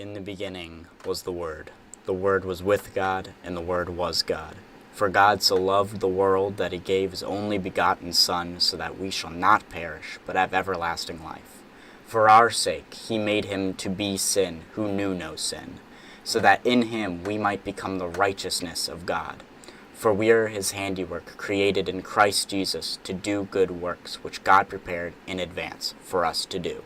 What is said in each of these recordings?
In the beginning was the Word. The Word was with God, and the Word was God. For God so loved the world that he gave his only begotten Son, so that we shall not perish, but have everlasting life. For our sake he made him to be sin, who knew no sin, so that in him we might become the righteousness of God. For we are his handiwork, created in Christ Jesus to do good works, which God prepared in advance for us to do.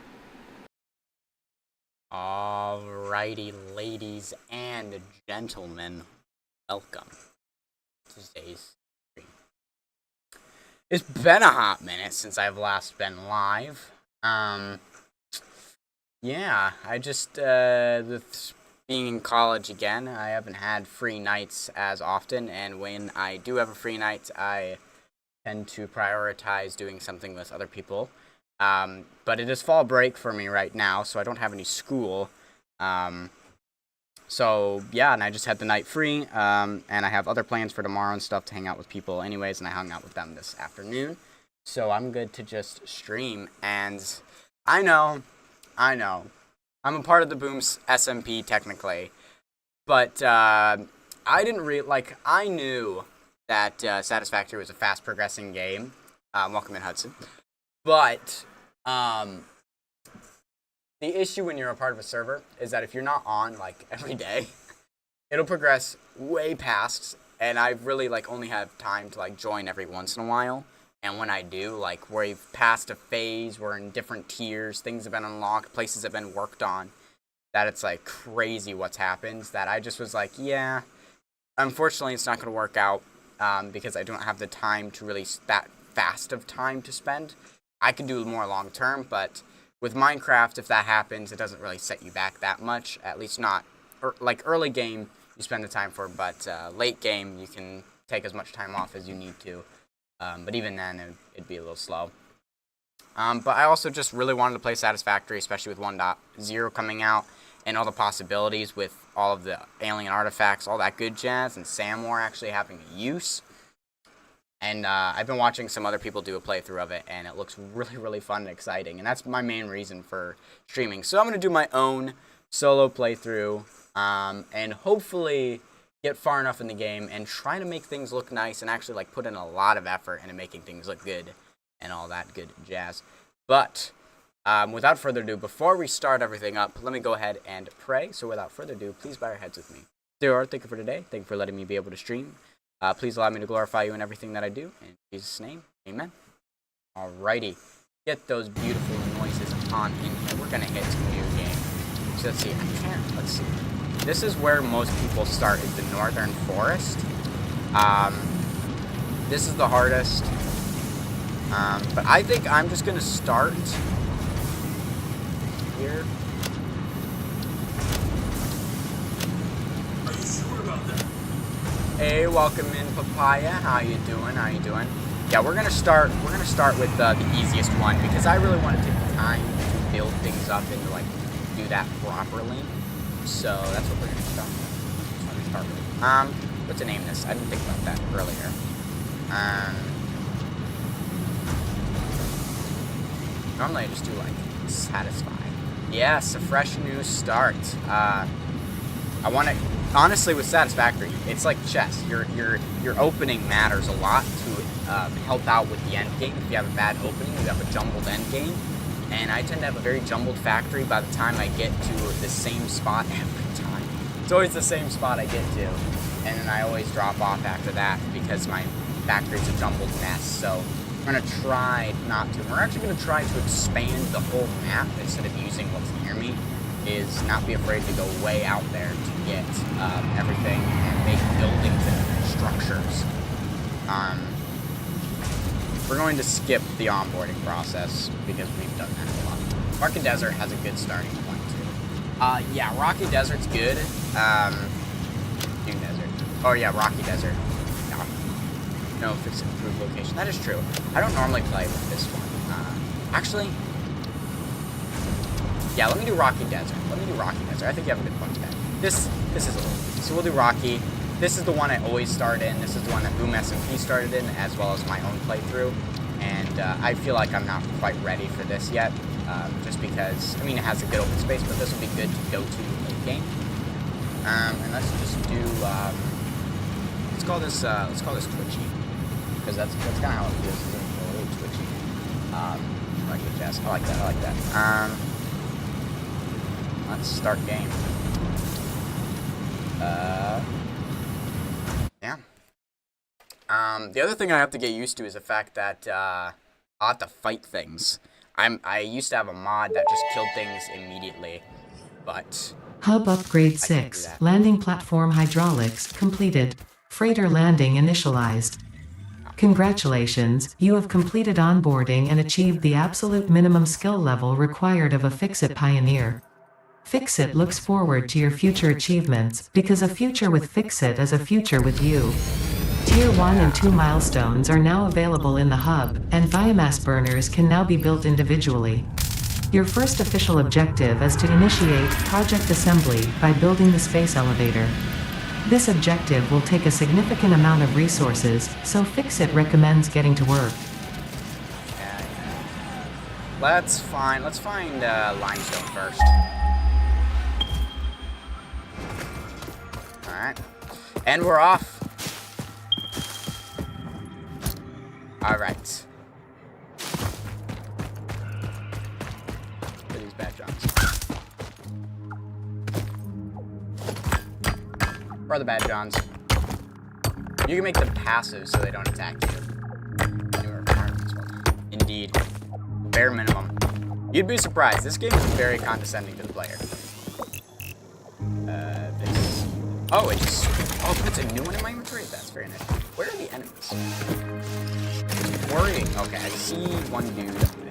Alrighty, ladies and gentlemen, welcome to today's stream. It's been a hot minute since I've last been live. Yeah, I just, with being in college again, I haven't had free nights as often, and when I do have a free night, I tend to prioritize doing something with other people. But it is fall break for me right now, so I don't have any school. So yeah, and I just had the night free, and I have other plans for tomorrow and stuff to hang out with people anyways, and I hung out with them this afternoon. So I'm good to just stream, and I know, I'm a part of the Boom's SMP technically, but I knew that Satisfactory was a fast progressing game. Welcome in, Hudson. But the issue when you're a part of a server is that if you're not on like every day, it'll progress way past, and I really only have time to join every once in a while. And when I do, we've passed a phase, we're in different tiers, things have been unlocked, places have been worked on, that it's crazy what's happened, that I just was yeah, unfortunately it's not going to work out, because I don't have the time to really, that fast of time to spend. I can do more long term, but with Minecraft, if that happens, it doesn't really set you back that much, at least not, early game, you spend the time for, but late game, you can take as much time off as you need to. But even then, it'd be a little slow. But I also just really wanted to play Satisfactory, especially with 1.0 coming out, and all the possibilities with all of the alien artifacts, all that good jazz, and Samwar actually having a use. And I've been watching some other people do a playthrough of it, and it looks really, really fun and exciting. And that's my main reason for streaming. So I'm going to do my own solo playthrough, and hopefully get far enough in the game and try to make things look nice and actually put in a lot of effort into making things look good and all that good jazz. But without further ado, before we start everything up, let me go ahead and pray. So without further ado, please bow your heads with me. Dear Lord, thank you for today. Thank you for letting me be able to stream. Please allow me to glorify you in everything that I do. In Jesus' name, amen. Alrighty. Get those beautiful noises on in here. We're going to hit some new game. So let's see. Let's see. This is where most people start, is the Northern Forest. This is the hardest. But I think I'm just going to start here. Are you sure about that? Hey, welcome in, Papaya. How you doing? Yeah, we're gonna start with the easiest one, because I really want to take the time to build things up and to do that properly. So that's what we're gonna start with. That's what we start with. What to name this? I didn't think about that earlier. Normally I just do satisfy. Yes, a fresh new start. I want to. Honestly, with Satisfactory, it's like chess. Your opening matters a lot to help out with the end game. If you have a bad opening, you have a jumbled end game. And I tend to have a very jumbled factory by the time I get to the same spot every time. It's always the same spot I get to. And then I always drop off after that because my factory's a jumbled mess. So we're going to try not to. We're actually going to try to expand the whole map instead of using what's near me. Is not be afraid to go way out there to get everything and make buildings and structures. We're going to skip the onboarding process because we've done that a lot. Rocky Desert has a good starting point too. Yeah, Rocky Desert's good. Dune Desert. Oh yeah, Rocky Desert. No, if it's an improved location. That is true. I don't normally play with this one. Actually. Yeah, let me do Rocky Desert. I think you have a good point there. This is a little easy. So we'll do Rocky. This is the one I always start in. This is the one that Boom SMP started in, as well as my own playthrough. And I feel like I'm not quite ready for this yet, just because, I mean, it has a good open space, but this will be good to go to later. game. And let's just do, let's call this twitchy. Because that's kind of how it feels. It's a little twitchy. I like the jazz. I like that. Let's start game. Yeah. The other thing I have to get used to is the fact that, I'll have to fight things. I used to have a mod that just killed things immediately, but... Hub upgrade 6. Landing platform hydraulics completed. Freighter landing initialized. Congratulations, you have completed onboarding and achieved the absolute minimum skill level required of a Fix-It pioneer. Fix-It looks forward to your future achievements, because a future with Fix-It is a future with you. Tier 1 and 2 milestones are now available in the hub, and biomass burners can now be built individually. Your first official objective is to initiate project assembly by building the space elevator. This objective will take a significant amount of resources, so Fix-It recommends getting to work. Yeah. Let's find limestone first. Alright. And we're off. Alright. For these bad jobs. Where are the bad Johns? You can make them passive so they don't attack you. Newer requirements. Indeed. Bare minimum. You'd be surprised. This game is very condescending to the player. This. Oh, it just. Oh, it puts a new one in my inventory? That's very nice. Where are the enemies? It's worrying. Okay, I see one dude up there.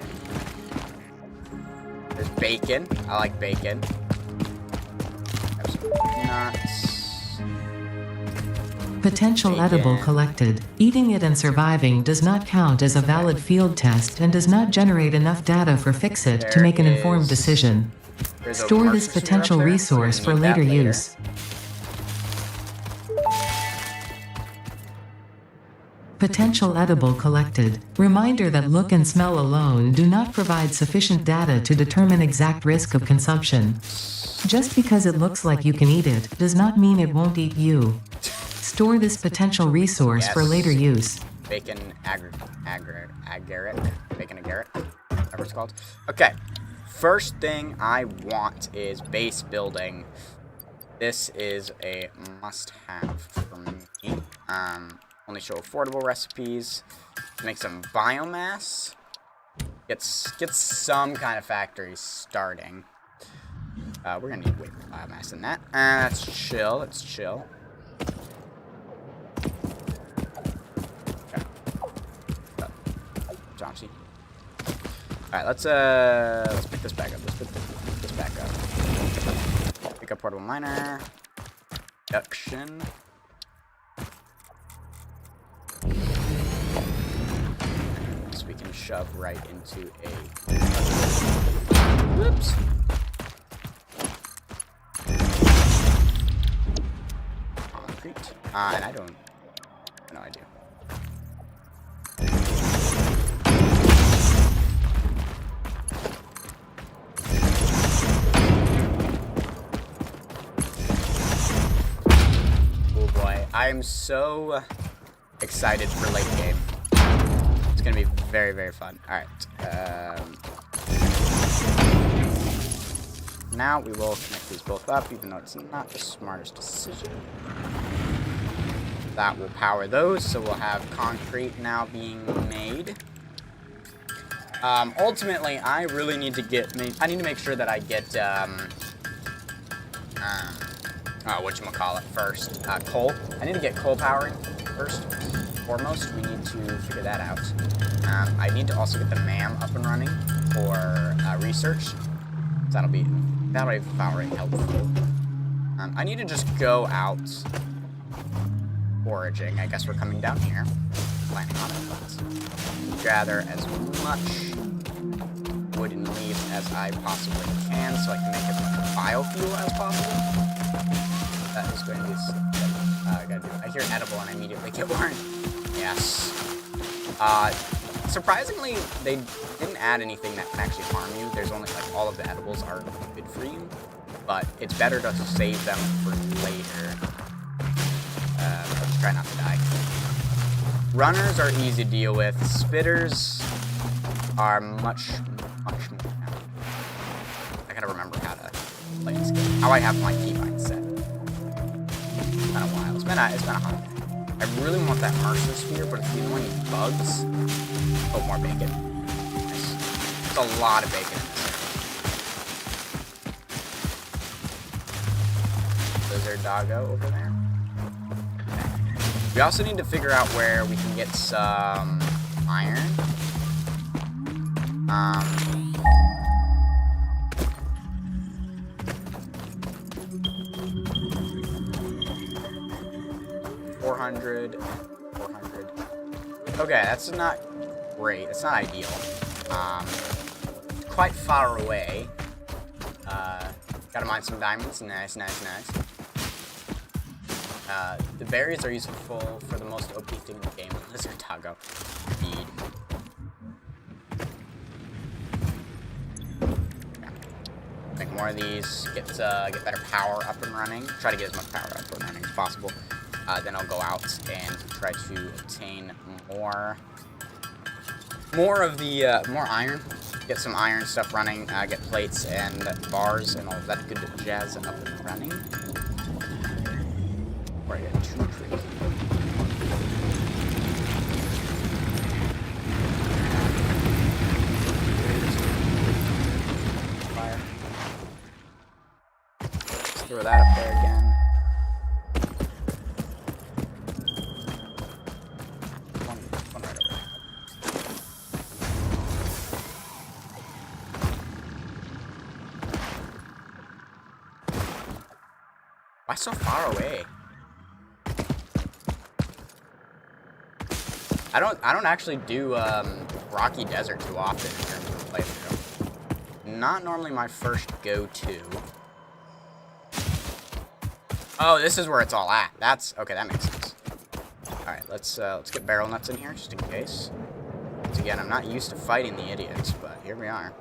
There's bacon. I like bacon. Have some nuts. Potential edible collected. Eating it and surviving does not count as a valid field test and does not generate enough data for Fix-It to make an informed decision. Store this potential resource for later use. Potential edible collected. Reminder that look and smell alone do not provide sufficient data to determine exact risk of consumption. Just because it looks like you can eat it does not mean it won't eat you. Store this potential resource for later use. Bacon agaric. Bacon agaric. Whatever it's called. Okay. First thing I want is base building. This is a must-have for me. Only show affordable recipes. Make some biomass. Get some kind of factory starting. We're gonna need way more biomass than that. Let's chill. Let's chill. Chomsky. Alright, let's pick this back up. Let's pick this back up. Pick up portable miner. Production. So we can shove right into a... Whoops. Concrete. And I don't... No idea. I'm so excited for late game. It's gonna be very, very fun. Alright. Now we will connect these both up, even though it's not the smartest decision. That will power those, so we'll have concrete now being made. Ultimately, I really need to I need to make sure that I get, whatchamacallit first. Coal. I need to get coal powering first. Foremost, we need to figure that out. I need to also get the MAM up and running for research. So that'll be very helpful. I need to just go out foraging. I guess we're coming down here. Planning on it. Gather as much wood and leaves as I possibly can so I can make as much biofuel as possible. That is going to be I gotta do it. I hear edible and I immediately get warned. Yes. Surprisingly, they didn't add anything that can actually harm you. There's only, like, all of the edibles are good for you. but it's better to save them for later. Let's try not to die. Runners are easy to deal with. Spitters are much more challenging. I gotta remember how to play this game. How I have my keybind set. It's been a while. It's been a hot day. I really want that Mercer Sphere, but it's the annoying bugs. Oh, more bacon. Nice. There's a lot of bacon in this area. Lizard doggo over there. We also need to figure out where we can get some iron. $400. Okay, that's not great. It's not ideal. Quite far away. Gotta mine some diamonds. Nice. The berries are useful for the most OP thing in the game. Lizard doggo. Feed. Make more of these. Get better power up and running. Try to get as much power up and running as possible. Then I'll go out and try to obtain more iron. Get some iron stuff running. Get plates and bars and all of that good jazz up and running. Where I get 2 trees. Fire. Let's throw that up there again. One right over there. Why so far away? I don't actually do Rocky Desert too often in terms of playthrough. Not normally my first go-to. Oh, this is where it's all at. That's okay. That makes sense. All right, let's get barrel nuts in here just in case. Once again, I'm not used to fighting the idiots, but here we are.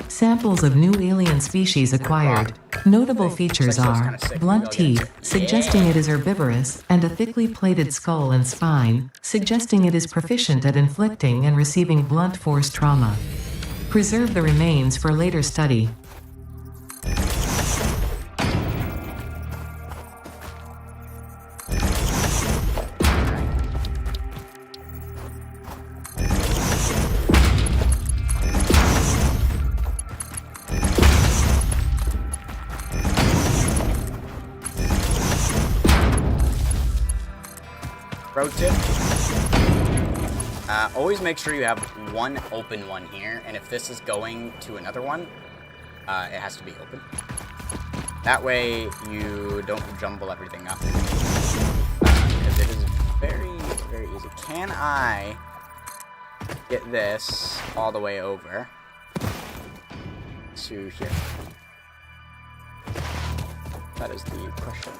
Samples of new alien species acquired. Notable features are blunt teeth, suggesting it is herbivorous, and a thickly plated skull and spine, suggesting it is proficient at inflicting and receiving blunt force trauma. Preserve the remains for later study. Pro tip, always make sure you have one open one here, and if this is going to another one, it has to be open. That way you don't jumble everything up, because it is very, very easy. Can I get this all the way over to here? That is the question.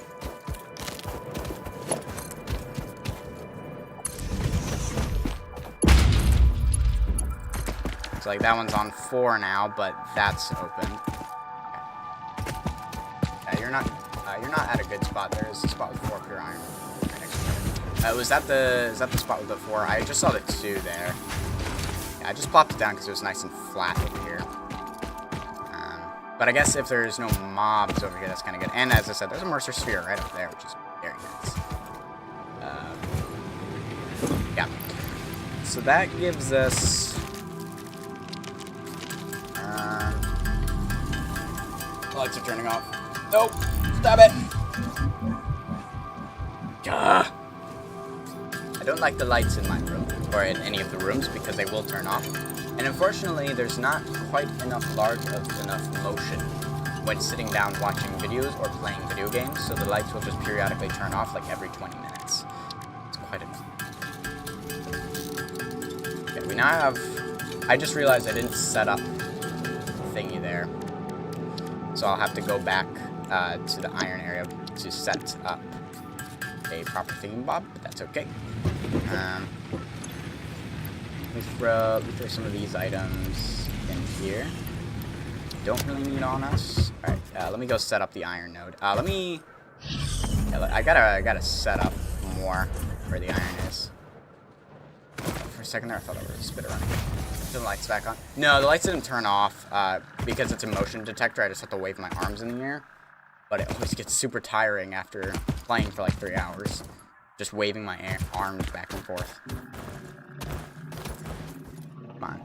So like that one's on 4 now, but that's open. Okay. Yeah, you're not at a good spot. There is a spot with 4 pure iron right next to it. Was that the spot with the 4? I just saw the 2 there. Yeah, I just plopped it down because it was nice and flat over here. But I guess if there's no mobs over here, that's kind of good. And as I said, there's a Mercer Sphere right up there, which is very nice. Yeah. So that gives us. Lights are turning off. Nope. Stop it. Gah. I don't like the lights in my room, or in any of the rooms, because they will turn off. And unfortunately, there's not quite enough motion when sitting down watching videos or playing video games, so the lights will just periodically turn off like every 20 minutes. It's quite enough. Okay, we now have. I just realized I didn't set up the thingy there. so I'll have to go back to the iron area to set up a proper thingamabob, but that's okay. Let me throw some of these items in here. Don't really need on us. All right, let me go set up the iron node. I gotta set up more where the iron is. For a second there, I thought I was a spitter running. Turn the lights back on. No, the lights didn't turn off because it's a motion detector. I just have to wave my arms in the air. But it always gets super tiring after playing for like 3 hours. Just waving my arms back and forth. Come on.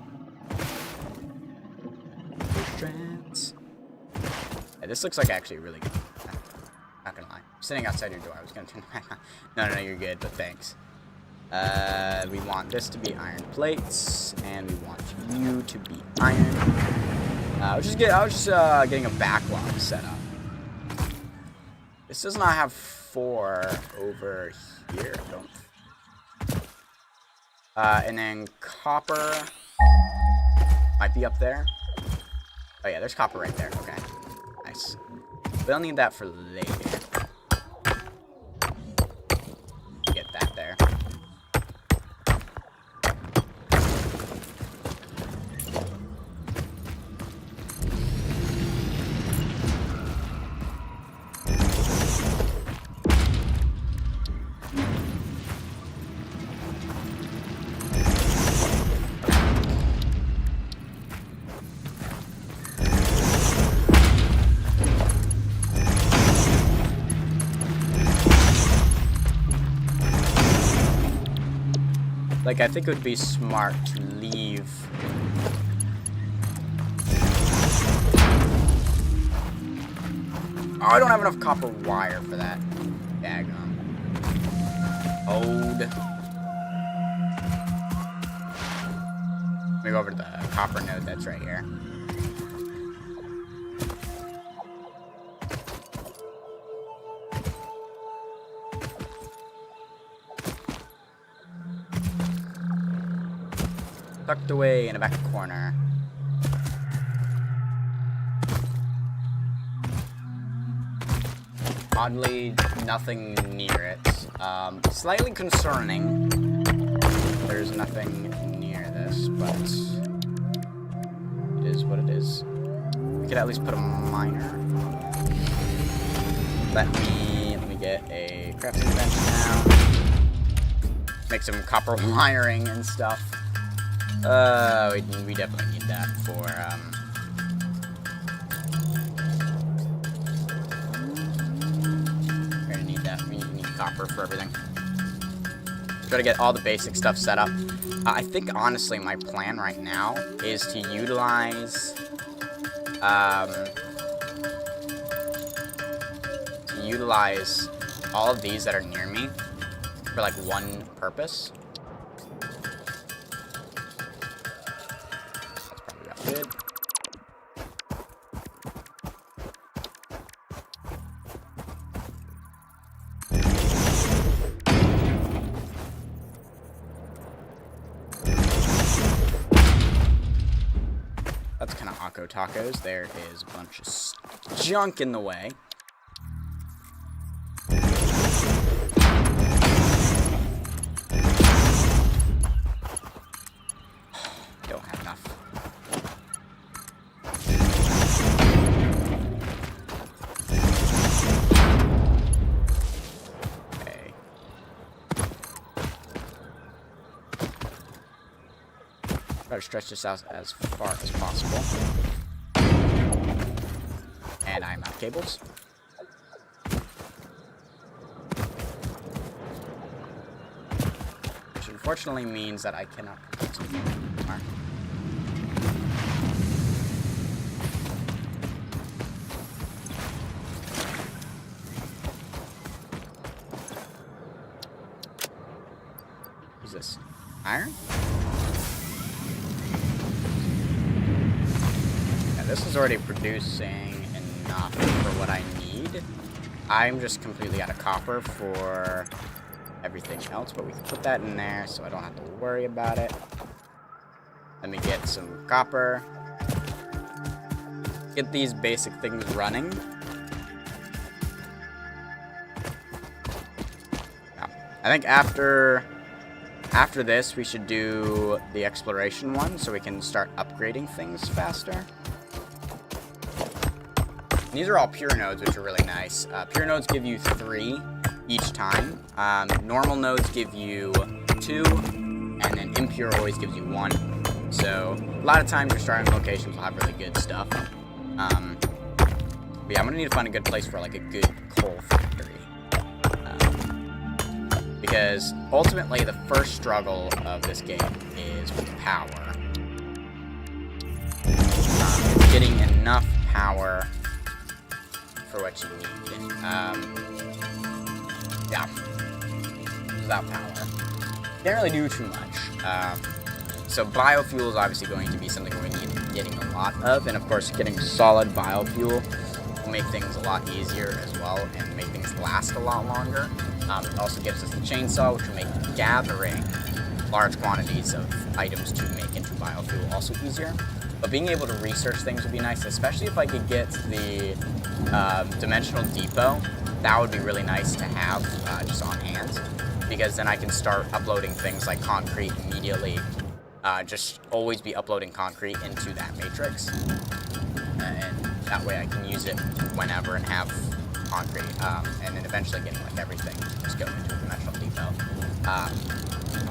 Strands. Yeah, this looks like actually really good. Not gonna lie. I'm sitting outside your door. I was gonna turn back on. No, you're good, but thanks. We want this to be iron plates, and we want you to be iron. I was just getting a backlog set up. This does not have 4 over here, I don't. And then copper might be up there. Oh yeah, there's copper right there. Okay, nice. We'll need that for later. Get that there. Like, I think it would be smart to leave. Oh, I don't have enough copper wire for that. Daggum. Hold. Let me go over to the copper node that's right here. Tucked away in a back corner. Oddly, nothing near it. Slightly concerning. There's nothing near this, but it is what it is. We could at least put a miner. Let me get a crafting bench now. Make some copper wiring and stuff. We definitely need that for, we're gonna need that. We need copper for everything. Try to get all the basic stuff set up. I think, honestly, my plan right now is to utilize, all of these that are near me for, like, one purpose. Good. That's kind of Akko Tacos. There is a bunch of junk in the way. Don't have enough. Try to stretch this out as far as possible. And I'm out of cables. Which unfortunately means that I cannot continue anymore. What's this? Iron? This is already producing enough for what I need. I'm just completely out of copper for everything else, but we can put that in there so I don't have to worry about it. Let me get some copper. get these basic things running. Yeah. I think after this, we should do the exploration one so we can start upgrading things faster. These are all pure nodes, which are really nice. Pure nodes give you 3 each time. Normal nodes give you 2, and then impure always gives you 1. So a lot of times your starting locations will have really good stuff. But yeah, I'm gonna need to find a good place for like a good coal factory. Because ultimately the first struggle of this game is with power. It's getting enough power for what you need. Yeah. Without power, can't really do too much. So biofuel is obviously going to be something we need getting a lot of, and of course getting solid biofuel will make things a lot easier as well and make things last a lot longer. It also gives us the chainsaw, which will make gathering large quantities of items to make into biofuel also easier. But being able to research things would be nice, especially if I could get the dimensional depot. That would be really nice to have just on hand, because then I can start uploading things like concrete immediately. Just always be uploading concrete into that matrix, and that way I can use it whenever and have concrete, and then eventually getting like everything just go into a dimensional depot,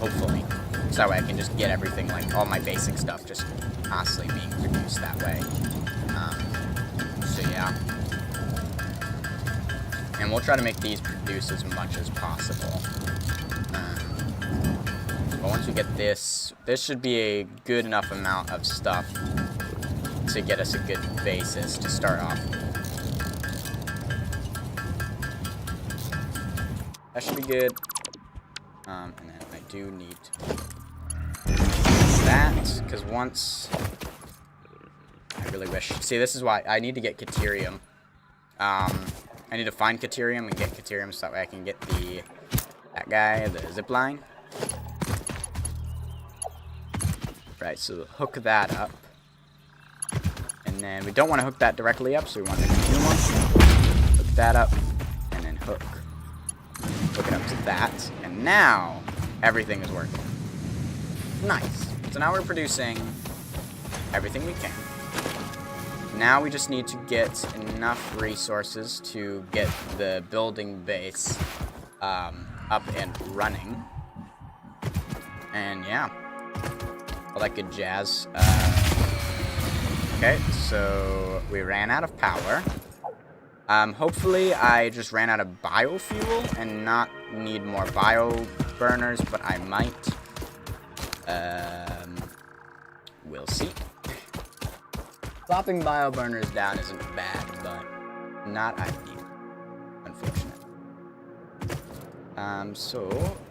hopefully. So that way I can just get everything, like all my basic stuff, just constantly being produced that way. So yeah. And we'll try to make these produce as much as possible. But once we get this should be a good enough amount of stuff to get us a good basis to start off. That should be good. And then I do need that, because once... I really wish... See, this is why I need to get Caterium. I need to find Caterium and get Caterium so that way I can get that guy, the zip line. Right, so hook that up. And then we don't want to hook that directly up, so we want to make a new one. Hook that up, and then hook it up to that. And now, everything is working. Nice. So now we're producing everything we can. Now we just need to get enough resources to get the building base up and running. And yeah, all that good jazz. Okay, so we ran out of power. Hopefully I just ran out of biofuel and not need more bio burners, but I might. We'll see. Plopping bio burners down isn't bad, but not ideal, unfortunately. So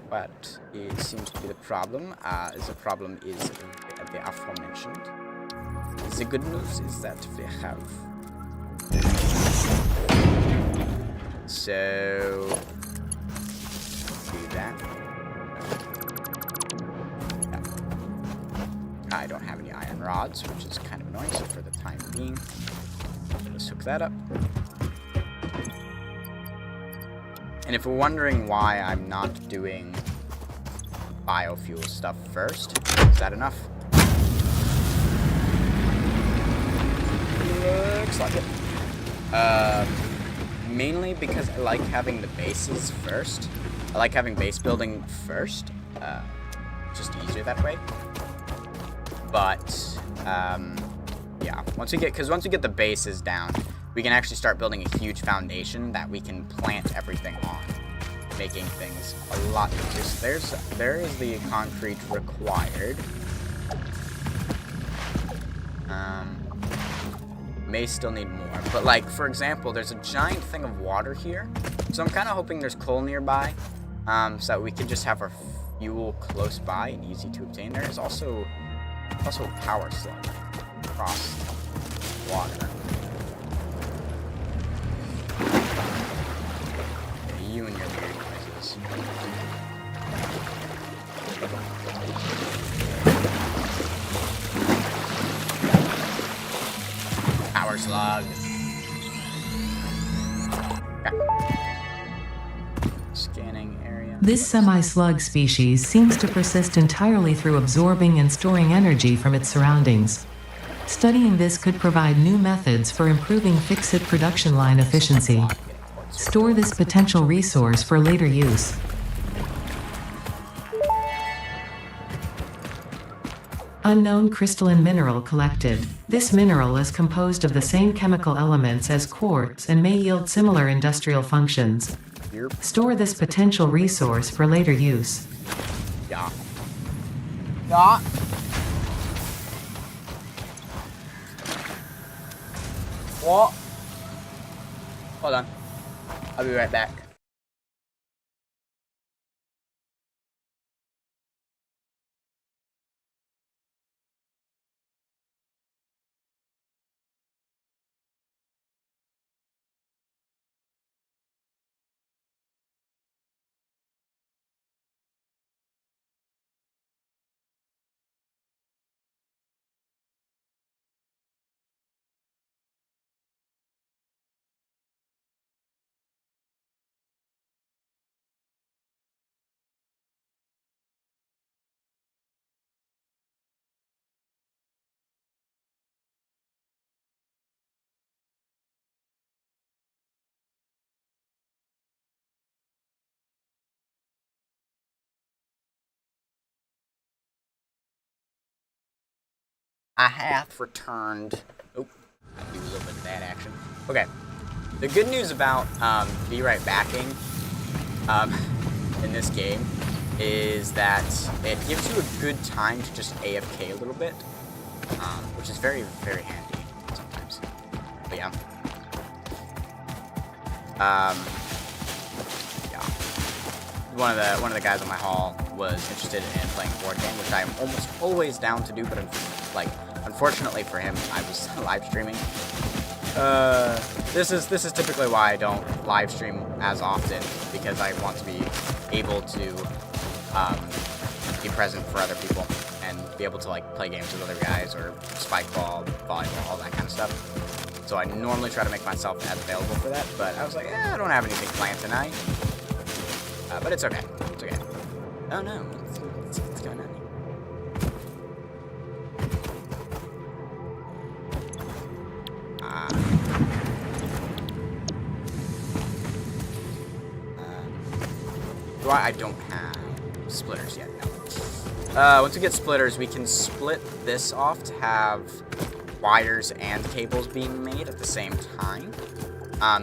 what seems to be the problem? Is the aforementioned. The good news is that we have. So do that. I don't have any iron rods, which is kind of annoying, so for the time being, let's hook that up. And if we're wondering why I'm not doing biofuel stuff first, is that enough? Looks like it. Mainly because I like having the bases first. I like having base building first. Just easier that way. But, yeah, once we get the bases down, we can actually start building a huge foundation that we can plant everything on, making things a lot easier. So there is the concrete required. May still need more, but like, for example, there's a giant thing of water here, so I'm kind of hoping there's coal nearby, so that we can just have our fuel close by and easy to obtain. There is also a power slug across water. Okay, you and your weird noises. Power slug. This semi-slug species seems to persist entirely through absorbing and storing energy from its surroundings. Studying this could provide new methods for improving fixit production line efficiency. Store this potential resource for later use. Unknown crystalline mineral collected. This mineral is composed of the same chemical elements as quartz and may yield similar industrial functions. Store this potential resource for later use. Yeah. Yeah. What? Hold on. I'll be right back. I have returned. Oh, I do a little bit of that action. Okay. The good news about Be Right Backing in this game is that it gives you a good time to just AFK a little bit, which is very, very handy sometimes. But yeah. Yeah. One of the guys on my hall was interested in playing a board game, which I'm almost always down to do, but unfortunately for him, I was live streaming. This is typically why I don't live stream as often, because I want to be able to be present for other people and be able to like play games with other guys or spike ball, volleyball, all that kind of stuff. So I normally try to make myself as available for that, but I was like, I don't have anything planned tonight. But it's okay. It's okay. Oh no, what's going on? I don't have splitters yet, no. Once we get splitters, we can split this off to have wires and cables being made at the same time.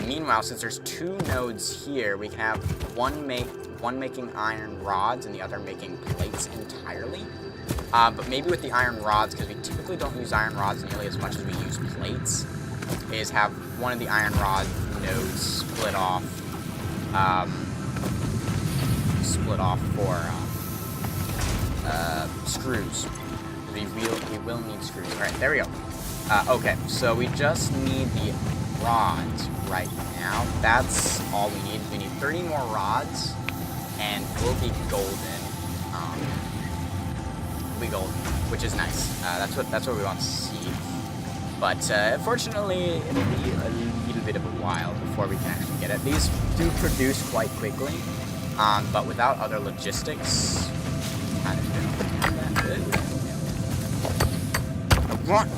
Meanwhile, since there's two nodes here, we can have one making iron rods and the other making plates entirely. But maybe with the iron rods, because we typically don't use iron rods nearly as much as we use plates, is have one of the iron rod nodes split off for screws. We will need screws. All right, there we go. Okay, so we just need the rods right now. That's all we need. We need 30 more rods, and we'll be golden. We'll be golden, which is nice. That's what we want to see. But unfortunately, it'll be a little bit of a while before we can actually get it. These do produce quite quickly, but without other logistics, kind of don't have that good. Run!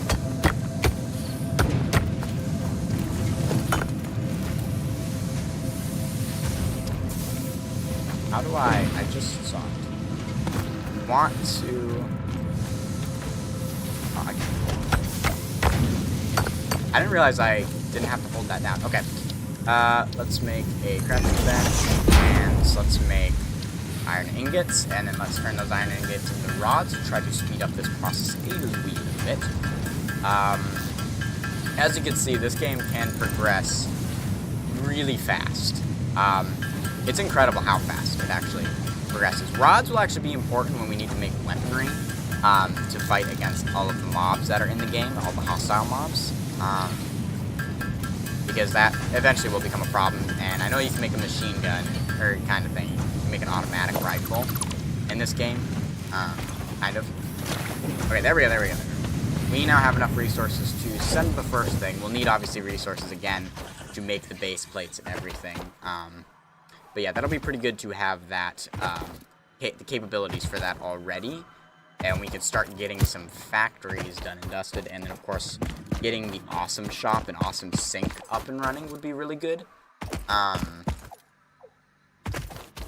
How do I just saw it. Want to... Oh, I didn't realize I didn't have to hold that down. Okay. Let's make a crafting bench, and let's make iron ingots, and then let's turn those iron ingots into rods to try to speed up this process a wee bit. As you can see, this game can progress really fast. It's incredible how fast it actually progresses. Rods will actually be important when we need to make weaponry to fight against all of the mobs that are in the game, all the hostile mobs. Because that eventually will become a problem, and I know you can make a machine gun, or kind of thing. You can make an automatic rifle in this game, kind of. Okay, there we go. We now have enough resources to send the first thing. We'll need, obviously, resources again to make the base plates and everything. But yeah, that'll be pretty good to have that, the capabilities for that already. And we could start getting some factories done and dusted. And then, of course, getting the awesome shop and awesome sink up and running would be really good.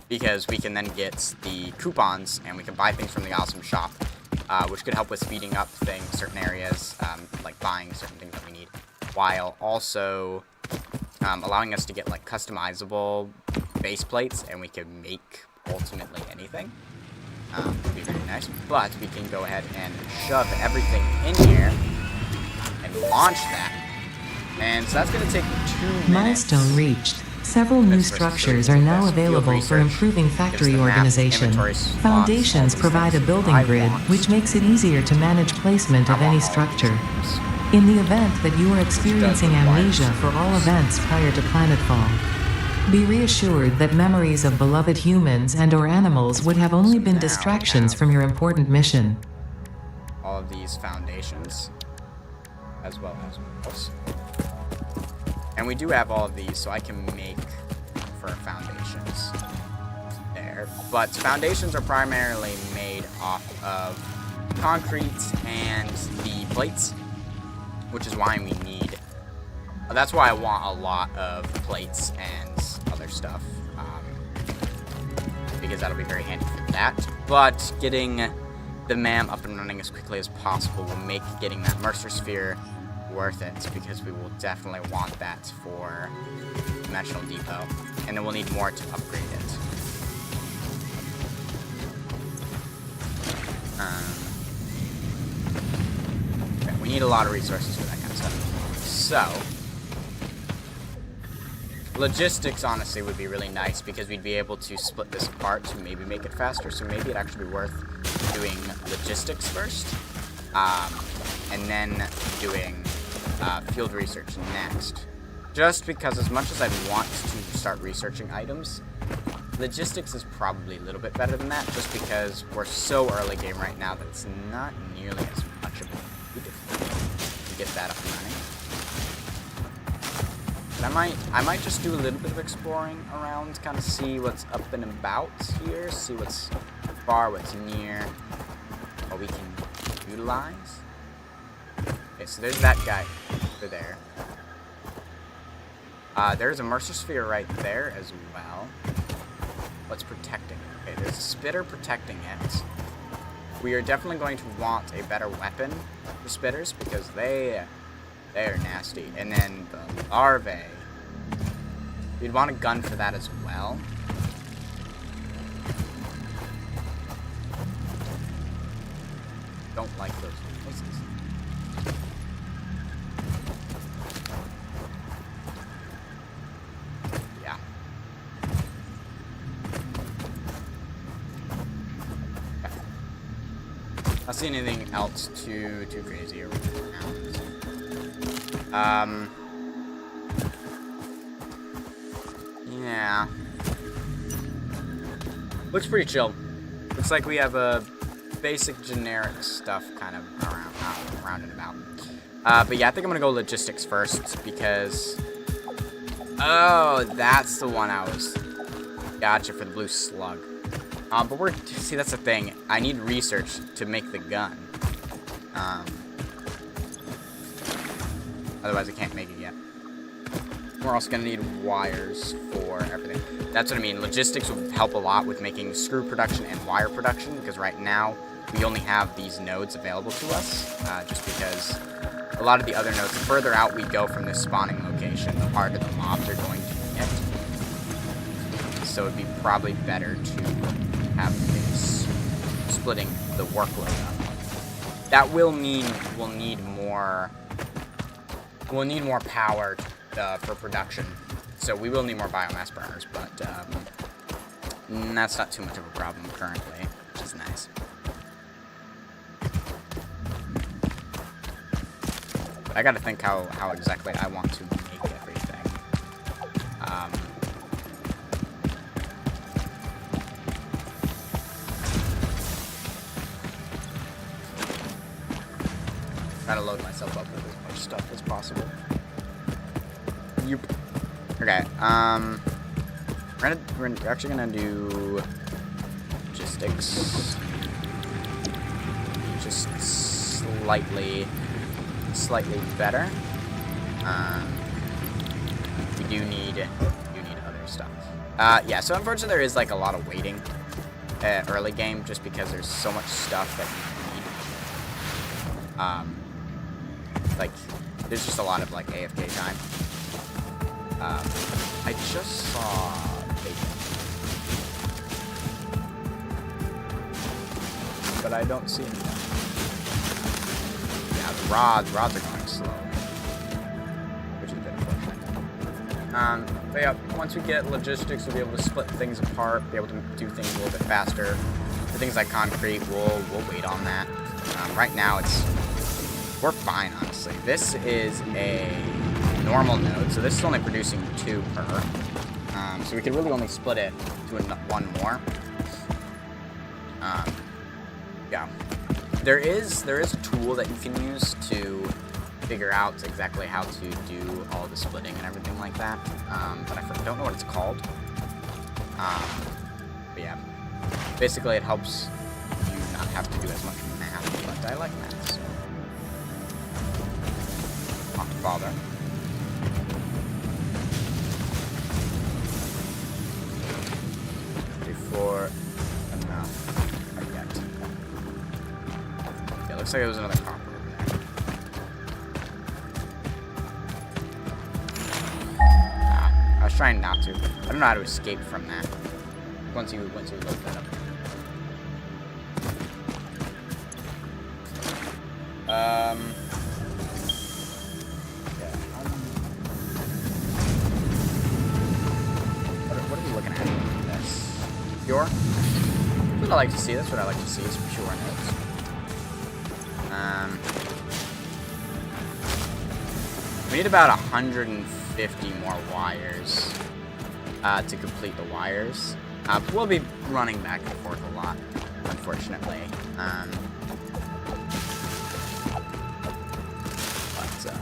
Because we can then get the coupons and we can buy things from the awesome shop, which could help with speeding up things, certain areas, like buying certain things that we need, while also allowing us to get like customizable base plates, and we can make ultimately anything. Would be very nice, but we can go ahead and shove everything in here and launch that. And so that's going to take 2 minutes. Milestone reached. Several new structures are now available for improving factory organization. Foundations provide a building grid, which makes it easier to manage placement of any structure. In the event that you are experiencing amnesia for all events prior to planetfall, be reassured that memories of beloved humans and/or animals would have only been distractions from your important mission. All of these foundations, as well as walls. And we do have all of these, so I can make for foundations there. But foundations are primarily made off of concrete and the plates, which is why we need... That's why I want a lot of plates and other stuff, because that'll be very handy for that. But getting the MAM up and running as quickly as possible will make getting that Mercer Sphere worth it, because we will definitely want that for Dimensional Depot, and then we'll need more to upgrade it. Okay, we need a lot of resources for that kind of stuff. So, logistics honestly would be really nice, because we'd be able to split this apart to maybe make it faster, so maybe it'd actually be worth doing logistics first, and then doing field research next. Just because as much as I'd want to start researching items, logistics is probably a little bit better than that, just because we're so early game right now that it's not nearly as much of a need to get that up and running. But I might just do a little bit of exploring around, kind of see what's up and about here, see what's far, what's near, what we can utilize. Okay, so there's that guy over there. There's a Mercer Sphere right there as well. What's protecting it? Okay, there's a spitter protecting it. We are definitely going to want a better weapon for spitters, because they are nasty. And then the larvae, you'd want a gun for that as well. Don't like those noises. Yeah. Okay. Not seeing anything else too crazy around. Yeah. Looks pretty chill. Looks like we have a basic generic stuff kind of around and about. But yeah, I think I'm gonna go logistics first, because... Oh, that's the one I was... Gotcha, for the blue slug. But see, that's the thing. I need research to make the gun. Otherwise I can't make it yet. We're also gonna need wires for everything. That's what I mean. Logistics will help a lot with making screw production and wire production, because right now we only have these nodes available to us, just because a lot of the other nodes, the further out we go from this spawning location, the harder the mobs are going to get. So it'd be probably better to have things splitting the workload up. That will mean we'll need more power for production, so we will need more biomass burners, but that's not too much of a problem currently, which is nice. But I gotta think how exactly I want to make everything. Try to load myself up with as much stuff as possible. Yep. Okay, We're actually gonna do logistics. Just slightly better. We do need other stuff. Yeah. So unfortunately, there is like a lot of waiting early game, just because there's so much stuff that you need. Like, there's just a lot of like AFK time. I just saw bacon, but I don't see anything. Yeah, the rods are going slow, which is a bit unfortunate. But yeah, once we get logistics, we'll be able to split things apart, be able to do things a little bit faster. For things like concrete, we'll wait on that. Right now, we're fine, honestly. This is a normal node, so this is only producing 2 per. So we could really only split it to 1 more. Yeah. There is a tool that you can use to figure out exactly how to do all the splitting and everything like that. But I don't know what it's called. But yeah. Basically, it helps you not have to do as much math, but I like math, so not to bother. Before enough, I get. Yeah, looks like there was another copper over there. I was trying not to. I don't know how to escape from that. Once you load that up. What are we looking at? This pure. That's what I like to see. That's what I like to see is pure nodes. We need about 150 more wires to complete the wires. We'll be running back and forth a lot, unfortunately. But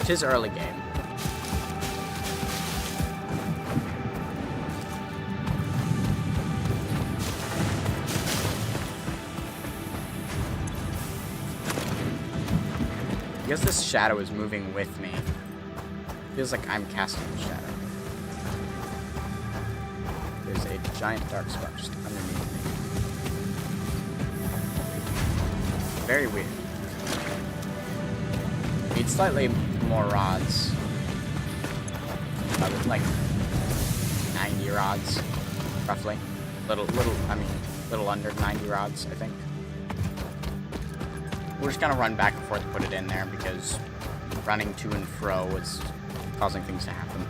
it is early game. I guess this shadow is moving with me. Feels like I'm casting the shadow. There's a giant dark spot just underneath me. Very weird. Need slightly more rods. Like 90 rods, roughly. Little under 90 rods, I think. We're just gonna run back and forth to put it in there because running to and fro is causing things to happen.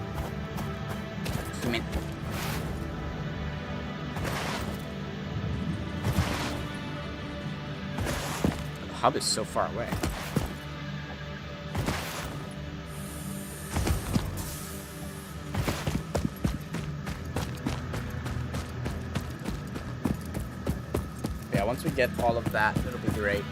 Human. The hub is so far away. Yeah, once we get all of that, it'll be great.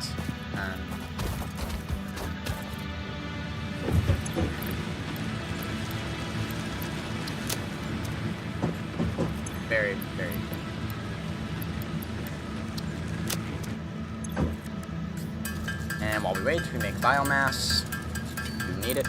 Very, very good. And while we wait, we make biomass. We need it.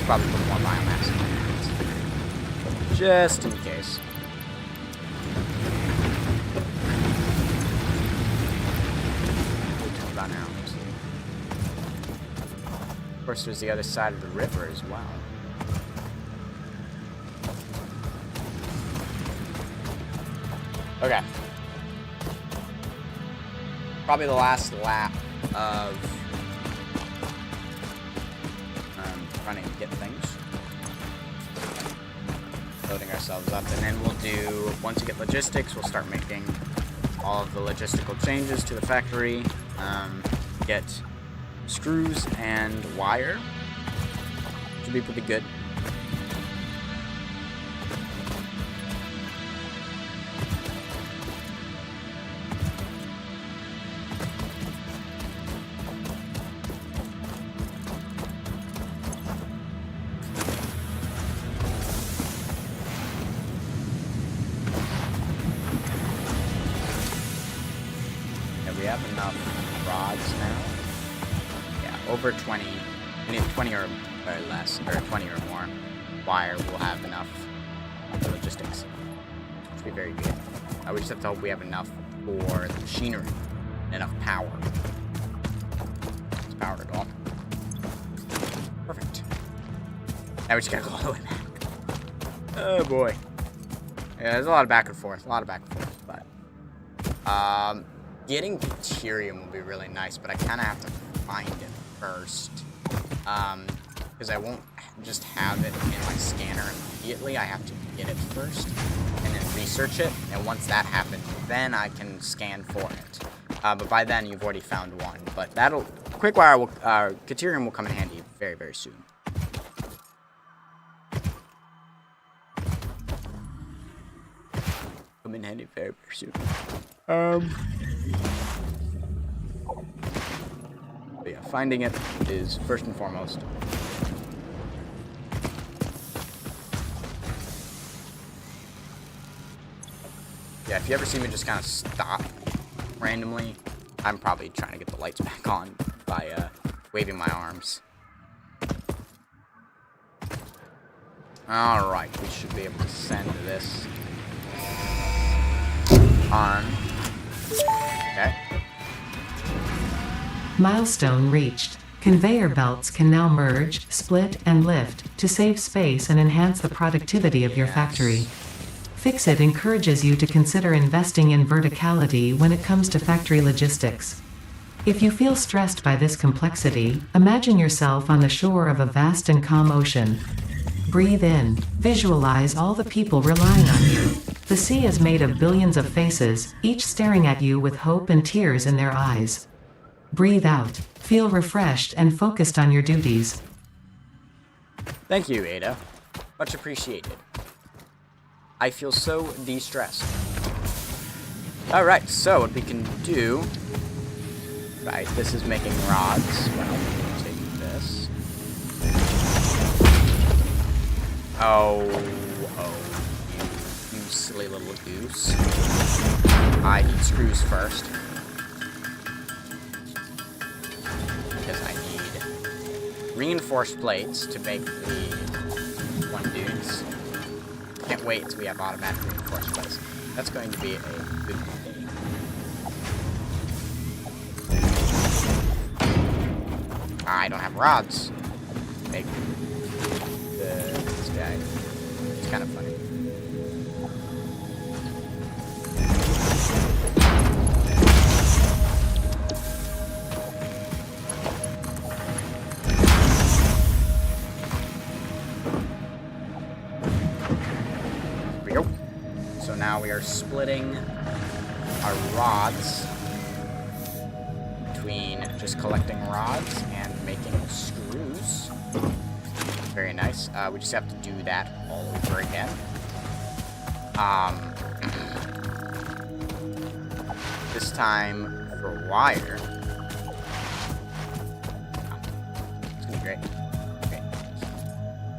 Probably put more biomass in my hands. Just in case. Run out. Of course, there's the other side of the river as well. Okay. Probably the last lap of running to get things. Loading ourselves up, and then we'll do, once we get logistics, we'll start making all of the logistical changes to the factory. Get screws and wire. Should be pretty good. We have enough rods now. Yeah, over 20. We need 20 or less, or 20 or more wire. We'll have enough for logistics. Which will be very good. We just have to hope we have enough for the machinery. Enough power. It's powered at all. Perfect. Now we just gotta go all the way back. Oh boy. Yeah, there's a lot of back and forth. But getting deuterium will be really nice, but I kind of have to find it first. Because I won't just have it in my scanner immediately. I have to get it first and then research it. And once that happens, then I can scan for it. But by then, you've already found one. But quick-wire deuterium will come in handy very, very soon. Come in handy very, very soon. But yeah, finding it is first and foremost. Yeah, if you ever see me just kind of stop randomly, I'm probably trying to get the lights back on by waving my arms. Alright, we should be able to send this on. Okay. Milestone reached. Conveyor belts can now merge, split, and lift to save space and enhance the productivity of your factory. Fixit encourages you to consider investing in verticality when it comes to factory logistics. If you feel stressed by this complexity, imagine yourself on the shore of a vast and calm ocean. Breathe in. Visualize all the people relying on you. The sea is made of billions of faces, each staring at you with hope and tears in their eyes. Breathe out. Feel refreshed and focused on your duties. Thank you, Ada. Much appreciated. I feel so de-stressed. Alright, so what we can do... Right, this is making rods. Well, we'll take this. You silly little goose. I need screws first. Because I need reinforced plates to make the one dudes. Can't wait until we have automatic reinforced plates. That's going to be a good day. I don't have rods. Make this guy. It's kind of funny. Here we go. So now we are splitting our rods between just collecting rods and making screws. Very nice. We just have to do that all over again. This time for wire. It's gonna be great. Okay.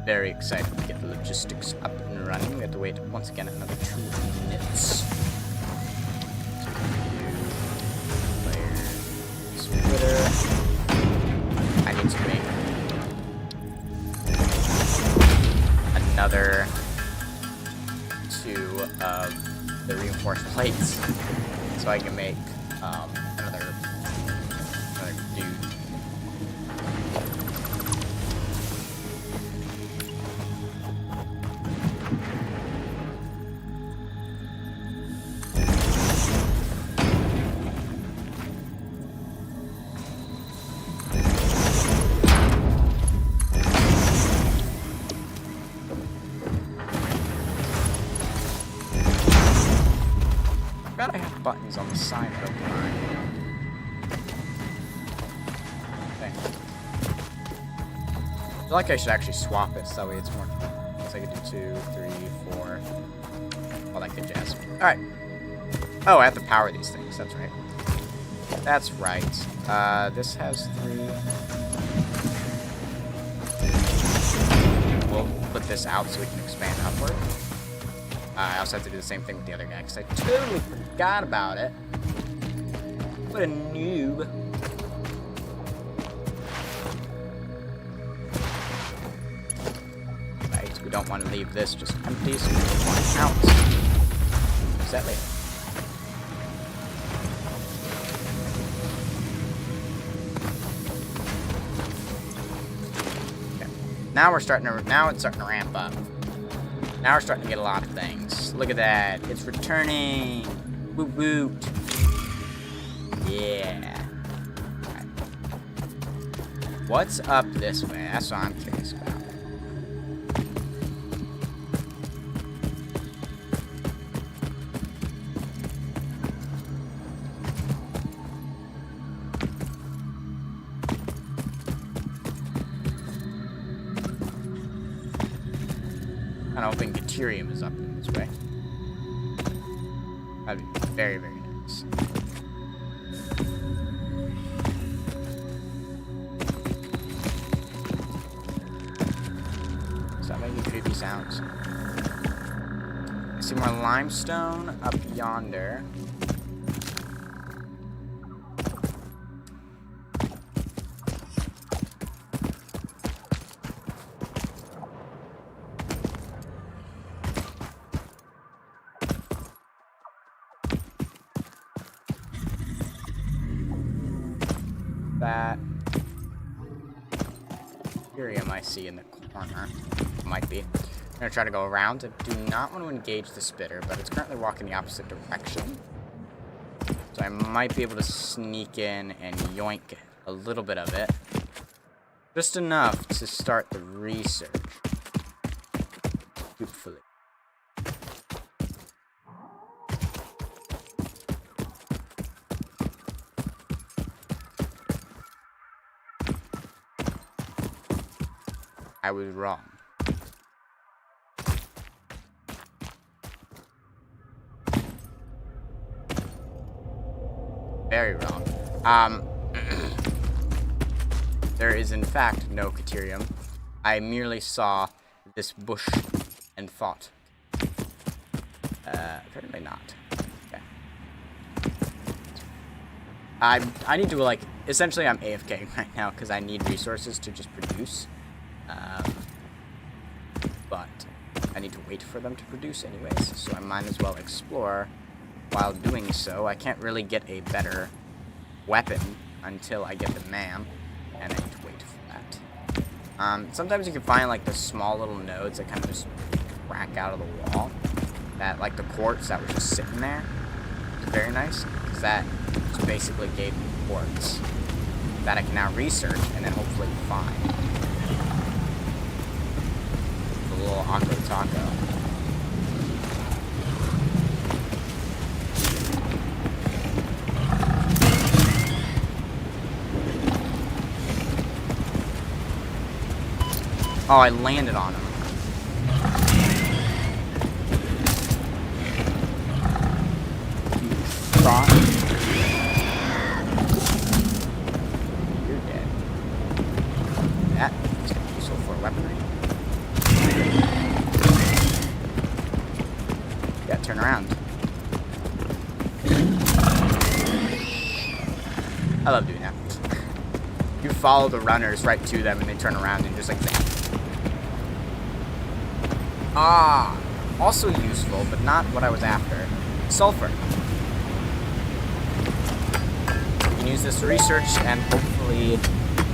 Very excited to get the logistics up and running. We have to wait once again another 2 minutes. I need to make another 2 of the reinforced plates so I can make another dude. is on the side of the line. Okay. I feel like I should actually swap it so that way it's more fun. So I could do 2, 3, 4. All that good jazz. Alright. Oh, I have to power these things. That's right. That's right. This has 3. We'll put this out so we can expand upward. I also have to do the same thing with the other guy because I totally forgot about it. What a noob. Right, we don't want to leave this just empty, so we want it out. Use that later. Now it's starting to ramp up. Now we're starting to get a lot of things. Look at that. It's returning. Woot woot. Yeah. Right. What's up this way? That's what I'm curious about. I'm hoping Deuterium is up in this way. That'd be very, very nice. Stop making creepy sounds. I see more limestone up yonder. That Deuterium I see in the corner. Might be. I'm gonna try to go around. I do not want to engage the spitter, but it's currently walking the opposite direction. So I might be able to sneak in and yoink a little bit of it. Just enough to start the research. Hopefully. I was wrong. Very wrong. There is in fact no Deuterium. I merely saw this bush and thought. Apparently not. Okay. I need to, like, essentially I'm AFK right now because I need resources to just produce. But I need to wait for them to produce anyways, so I might as well explore while doing so. I can't really get a better weapon until I get the man, and I need to wait for that. Sometimes you can find, like, the small little nodes that kind of just crack out of the wall. That, like, the quartz that was just sitting there. It's very nice, because that just basically gave me quartz that I can now research and then hopefully find. Little Aqua Taco. Oh, I landed on him. Thought. You're dead. That is going to be useful for weaponry. Turn around. I love doing that. You follow the runners right to them and they turn around and just like that. Ah, also useful, but not what I was after. Sulfur. You can use this to research and hopefully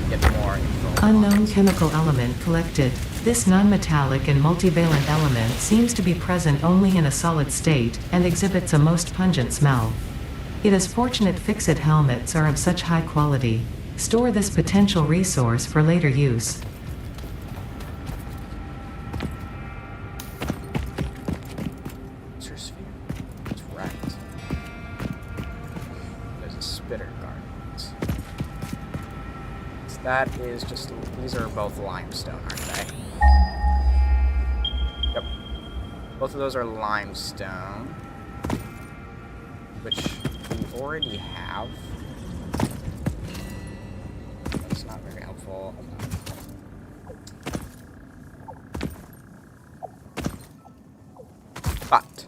get more info. Unknown chemical element collected. This non-metallic and multivalent element seems to be present only in a solid state, and exhibits a most pungent smell. It is fortunate fixed helmets are of such high quality. Store this potential resource for later use. That's right. that is just, these are both limestone, aren't they? Yep. Both of those are limestone, which we already have. That's not very helpful. But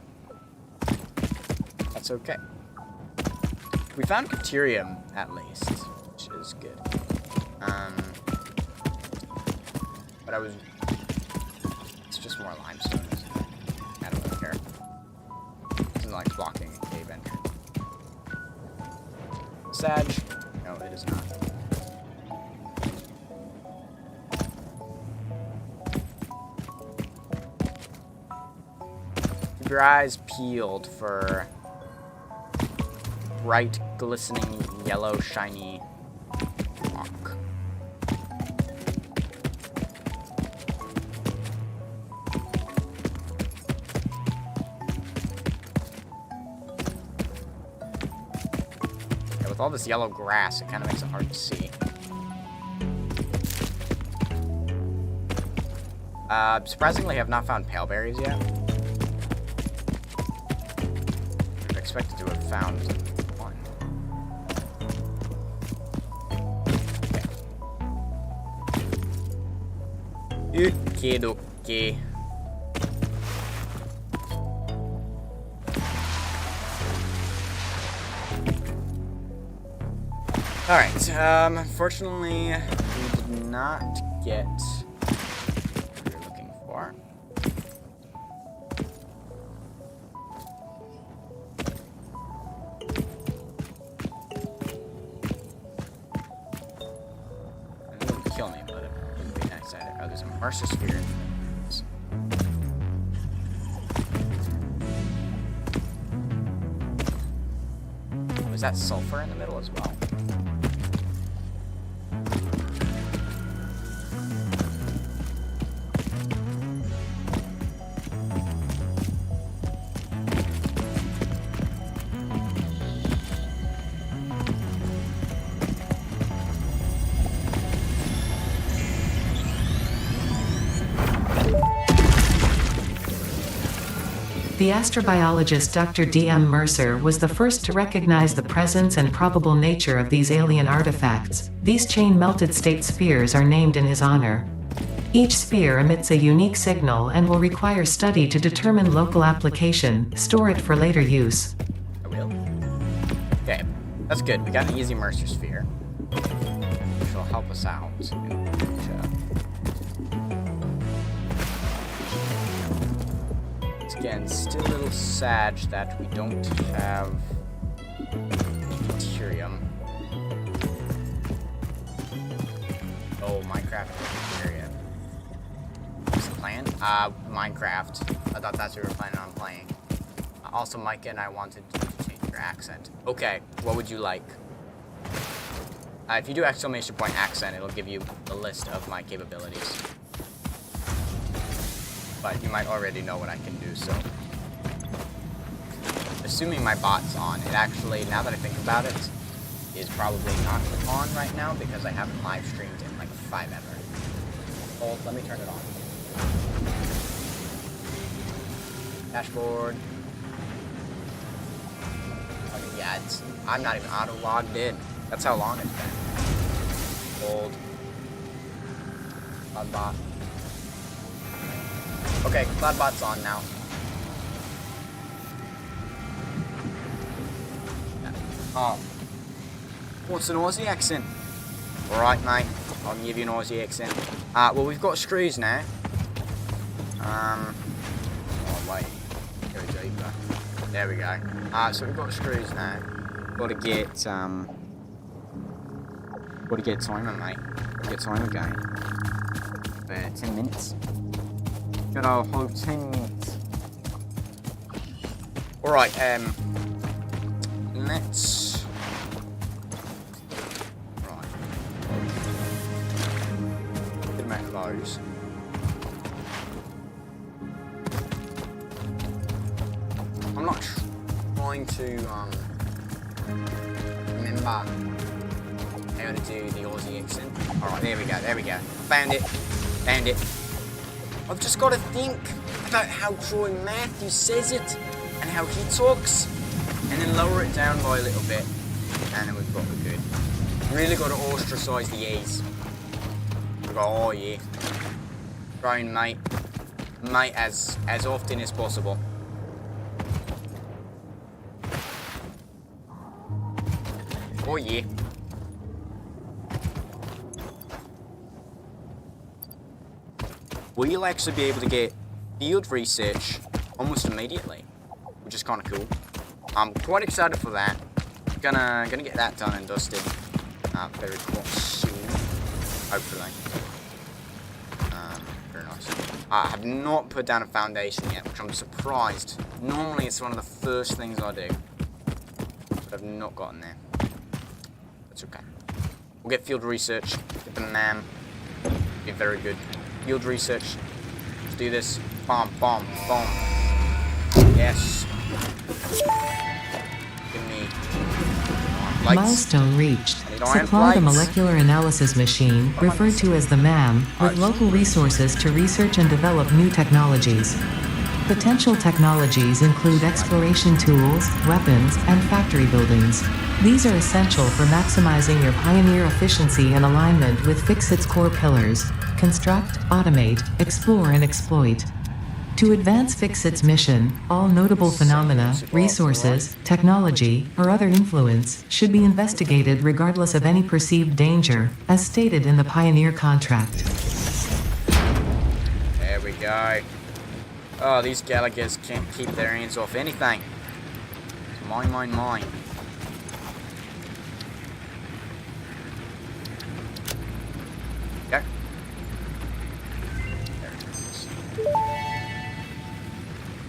that's okay. We found Caterium at least, which is good. But it's just more limestone, isn't it? I don't really care. It's like blocking a cave entrance. Sag? No, it is not. Keep your eyes peeled for bright, glistening, yellow, shiny rock. Yeah, with all this yellow grass, it kind of makes it hard to see. Surprisingly, I have not found pale berries yet. I expected to have found one. Okay, okay. Alright, unfortunately, we did not get what we were looking for. It wouldn't kill me, but it would be nice either. Oh, there's a Mercer sphere in this. Was that sulfur in the middle as well? The astrobiologist Dr. D.M. Mercer was the first to recognize the presence and probable nature of these alien artifacts. These chain-melted state spheres are named in his honor. Each sphere emits a unique signal and will require study to determine local application. Store it for later use. I will. Okay, that's good. We got an easy Mercer sphere, which will help us out in the future. Again, still a little sad that we don't have deuterium. Oh, Minecraft area. What's the plan? Minecraft. I thought that's what we were planning on playing. Also, Micah and I wanted to change your accent. Okay, what would you like? If you do exclamation point accent, it'll give you a list of my capabilities. But you might already know what I can do, so. Assuming my bot's on, it actually, now that I think about it, is probably not on right now because I haven't live streamed in like 5 ever. Hold, let me turn it on. Dashboard. Okay, yeah, I'm not even auto-logged in. That's how long it's been. Hold. Bot. Okay, CloudBot's on now. Oh. What's an Aussie accent? Alright, mate. I'll give you an Aussie accent. Well, we've got screws now. Oh, wait. Go deeper. There we go. So we've got screws now. Gotta get timer, mate. Gotta get timer going. For 10 minutes. Got a whole 10 minutes. Alright, let's... Right. Get them out of those. I'm not trying to, remember how to do the Aussie accent. Alright, there we go, there we go. Found it. Found it. I've just got to think about how Troy Matthews says it and how he talks, and then lower it down by a little bit, and then we've got the good. Really got to ostracise the A's. We've got, oh yeah. Trying mate as often as possible. Oh yeah. We'll actually be able to get field research almost immediately, which is kind of cool. I'm quite excited for that. Gonna get that done and dusted very quite soon, hopefully. Very nice. I have not put down a foundation yet, which I'm surprised. Normally it's one of the first things I do, but I've not gotten there. That's okay. We'll get field research, get the NAM, be very good. Field research. Let's do this. Bomb, bomb, bomb. Yes. Give me lights. Milestone reached. Supply the molecular analysis machine, referred to as the MAM, with local resources to research and develop new technologies. Potential technologies include exploration tools, weapons, and factory buildings. These are essential for maximizing your Pioneer efficiency and alignment with Fixit's core pillars: construct, automate, explore, and exploit. To advance Fixit's mission, all notable phenomena, resources, technology, or other influence should be investigated regardless of any perceived danger, as stated in the Pioneer contract. There we go. Oh, these Gallagher's can't keep their hands off anything. Mine, mine, mine. Okay. There it is.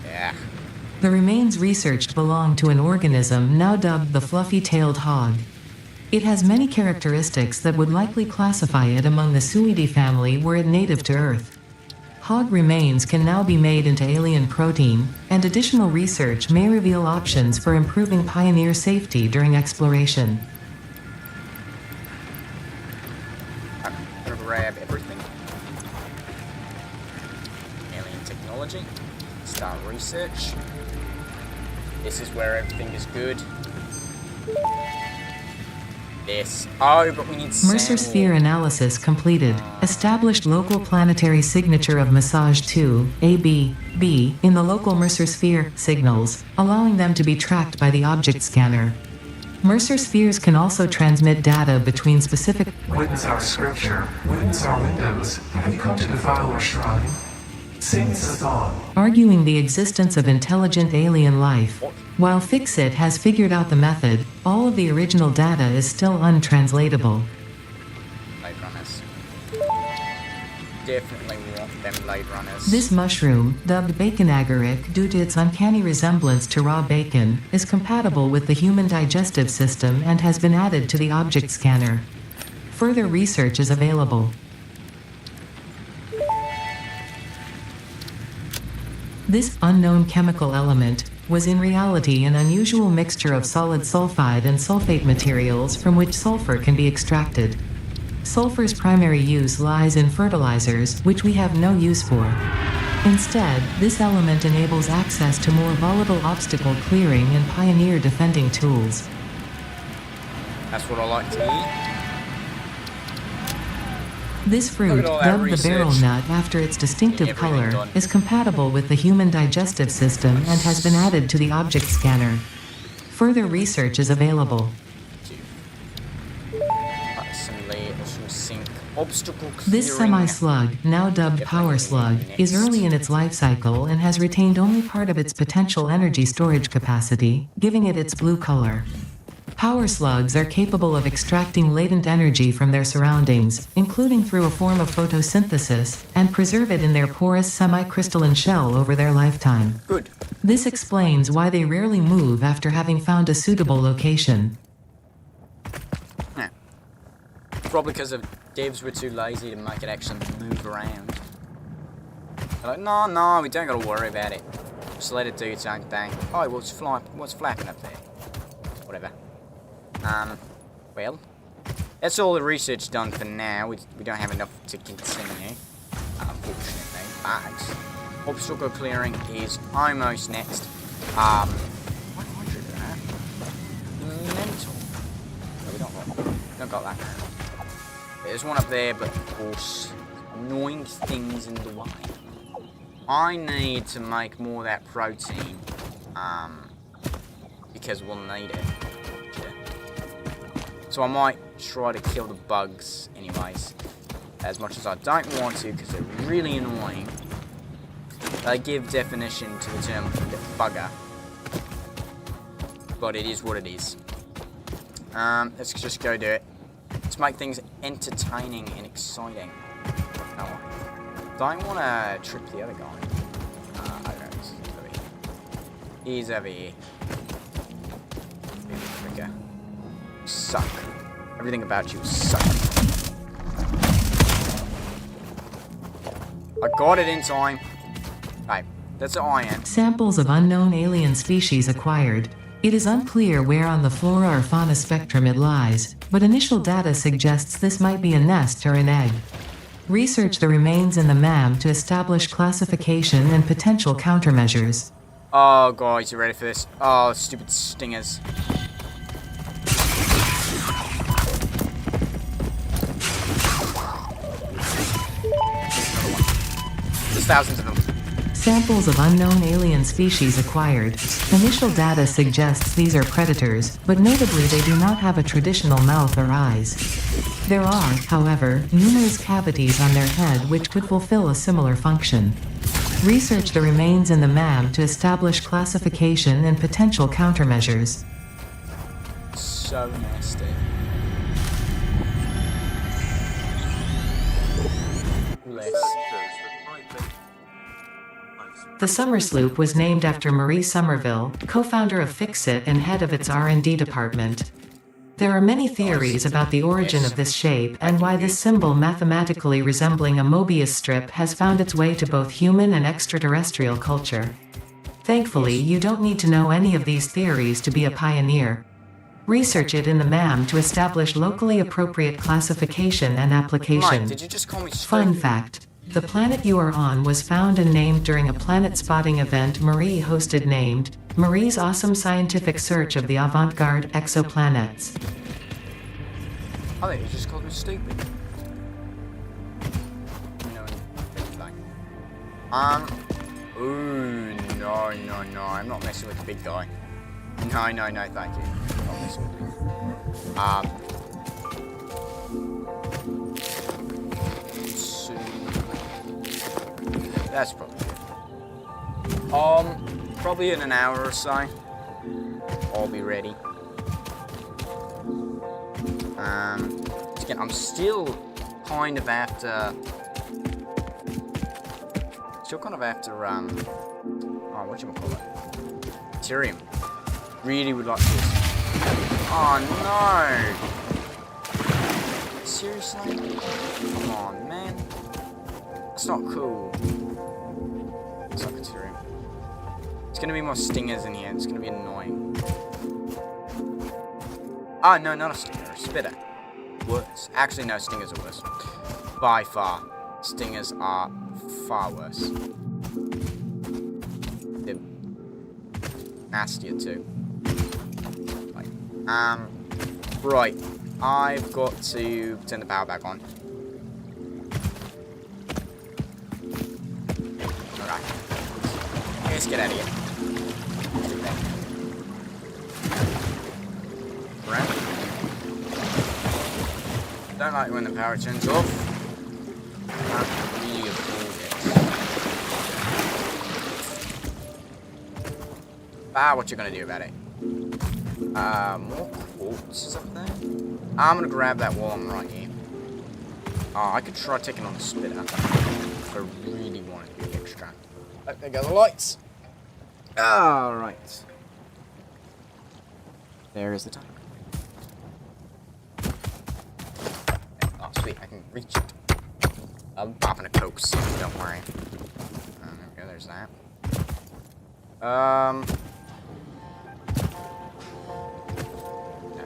Yeah. The remains researched belong to an organism now dubbed the fluffy-tailed hog. It has many characteristics that would likely classify it among the Suidae family were it native to Earth. Hog remains can now be made into alien protein, and additional research may reveal options for improving Pioneer safety during exploration. I'm gonna grab everything. Alien technology. Start research. This is where everything is good. This. Oh, but we need Mercer sphere analysis completed. Established local planetary signature of massage 2, AB, B, in the local Mercer sphere signals, allowing them to be tracked by the object scanner. Mercer spheres can also transmit data between specific. Witness our scripture. Witness our windows. Have you come to defile our shrine? Sing Satan. Arguing the existence of intelligent alien life. While Fixit has figured out the method, all of the original data is still untranslatable. Blade runners. Definitely want them blade runners. This mushroom, dubbed bacon agaric due to its uncanny resemblance to raw bacon, is compatible with the human digestive system and has been added to the object scanner. Further research is available. This unknown chemical element was in reality an unusual mixture of solid sulfide and sulfate materials from which sulfur can be extracted. Sulfur's primary use lies in fertilizers, which we have no use for. Instead, this element enables access to more volatile obstacle clearing and Pioneer defending tools. That's what I like to eat. This fruit, dubbed the barrel nut after its distinctive color, is compatible with the human digestive system and has been added to the object scanner. Further research is available. This semi-slug, now dubbed power slug, is early in its life cycle and has retained only part of its potential energy storage capacity, giving it its blue color. Power slugs are capable of extracting latent energy from their surroundings, including through a form of photosynthesis, and preserve it in their porous semi-crystalline shell over their lifetime. Good. This explains why they rarely move after having found a suitable location. Yeah. Probably because the devs were too lazy to make it actually move around. They're like, no, we don't gotta worry about it. Just let it do its own thing. Oh, what's flapping up there? Whatever. Well, That's all the research done for now. We don't have enough to continue, unfortunately. But obstacle clearing is almost next. 100 of that. Mental. No, we don't got that now. There's one up there, but of course, annoying things in the way. I need to make more of that protein, because we'll need it. So I might try to kill the bugs anyways, as much as I don't want to, because they're really annoying. They give definition to the term bugger, but it is what it is. Let's just go do it. Let's make things entertaining and exciting. Oh, don't want to trip the other guy. I don't know, he's over here. He's over here. Trigger. Suck. Everything about you suck. I got it in time. Right, that's an iron. Samples of unknown alien species acquired. It is unclear where on the flora or fauna spectrum it lies, but initial data suggests this might be a nest or an egg. Research the remains in the MAM to establish classification and potential countermeasures. Oh, guys, you ready for this? Oh, stupid stingers. There's thousands of them. Samples of unknown alien species acquired. Initial data suggests these are predators, but notably they do not have a traditional mouth or eyes. There are, however, numerous cavities on their head which could fulfill a similar function. Research the remains in the MAM to establish classification and potential countermeasures. So nasty. The Summer Sloop was named after Marie Somerville, co-founder of Fixit and head of its R&D department. There are many theories about the origin of this shape and why this symbol mathematically resembling a Mobius strip has found its way to both human and extraterrestrial culture. Thankfully, you don't need to know any of these theories to be a pioneer. Research it in the MAM to establish locally appropriate classification and application. Mike, did you just call me Fun fact. The planet you are on was found and named during a planet spotting event Marie hosted named Marie's Awesome Scientific Search of the Avant-Garde Exoplanets. I think you just called me stupid. You know, like, ooh, no, I'm not messing with the big guy. No, thank you. I'm not messing with him. That's probably good. Probably in an hour or so, I'll be ready. Again, I'm still kind of after, whatchamacallit? Ethereum. Really would like this. Oh no! Seriously? Come on, man. That's not cool. It's not Ethereum. It's gonna be more stingers in here. It's gonna be annoying. Ah, no, not a stinger. A spitter. Worse. Actually, no, stingers are worse. By far. Stingers are far worse. They're nastier too. Right. I've got to turn the power back on. Alright. Let's get out of here. Right. Don't like when the power turns off. Can't really afford it. What you gonna do about it? More quartz up there. I'm gonna grab that while I'm right here. I could try taking on the spitter if I really wanted to be extra. Oh, there go the lights. Alright. There is the timer. Oh, sweet, I can reach it. I'm popping a Coke soon, don't worry. There we go, there's that. No,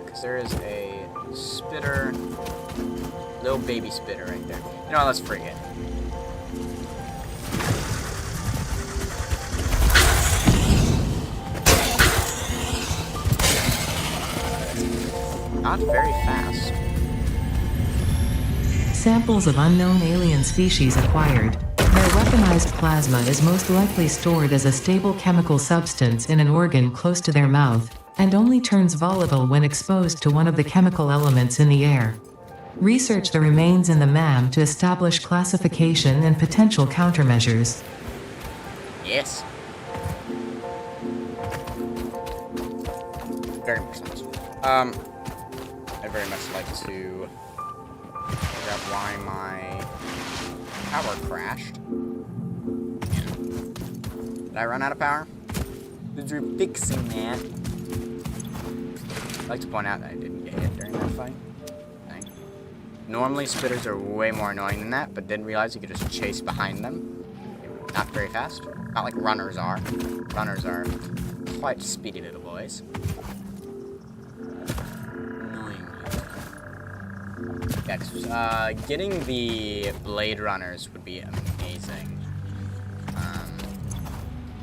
because there is a spitter, little baby spitter right there. You know what, let's free it. Not very fast. Samples of unknown alien species acquired. Their weaponized plasma is most likely stored as a stable chemical substance in an organ close to their mouth, and only turns volatile when exposed to one of the chemical elements in the air. Research the remains in the MAM to establish classification and potential countermeasures. Yes. Very much sense. I'd very much like to figure out why my power crashed. Did I run out of power? Did you fixing that? I'd like to point out that I didn't get hit during that fight. Okay. Normally spitters are way more annoying than that, but didn't realize you could just chase behind them. Not very fast. Not like runners are. Runners are quite speedy little boys. Yeah, 'cause, getting the Blade Runners would be amazing.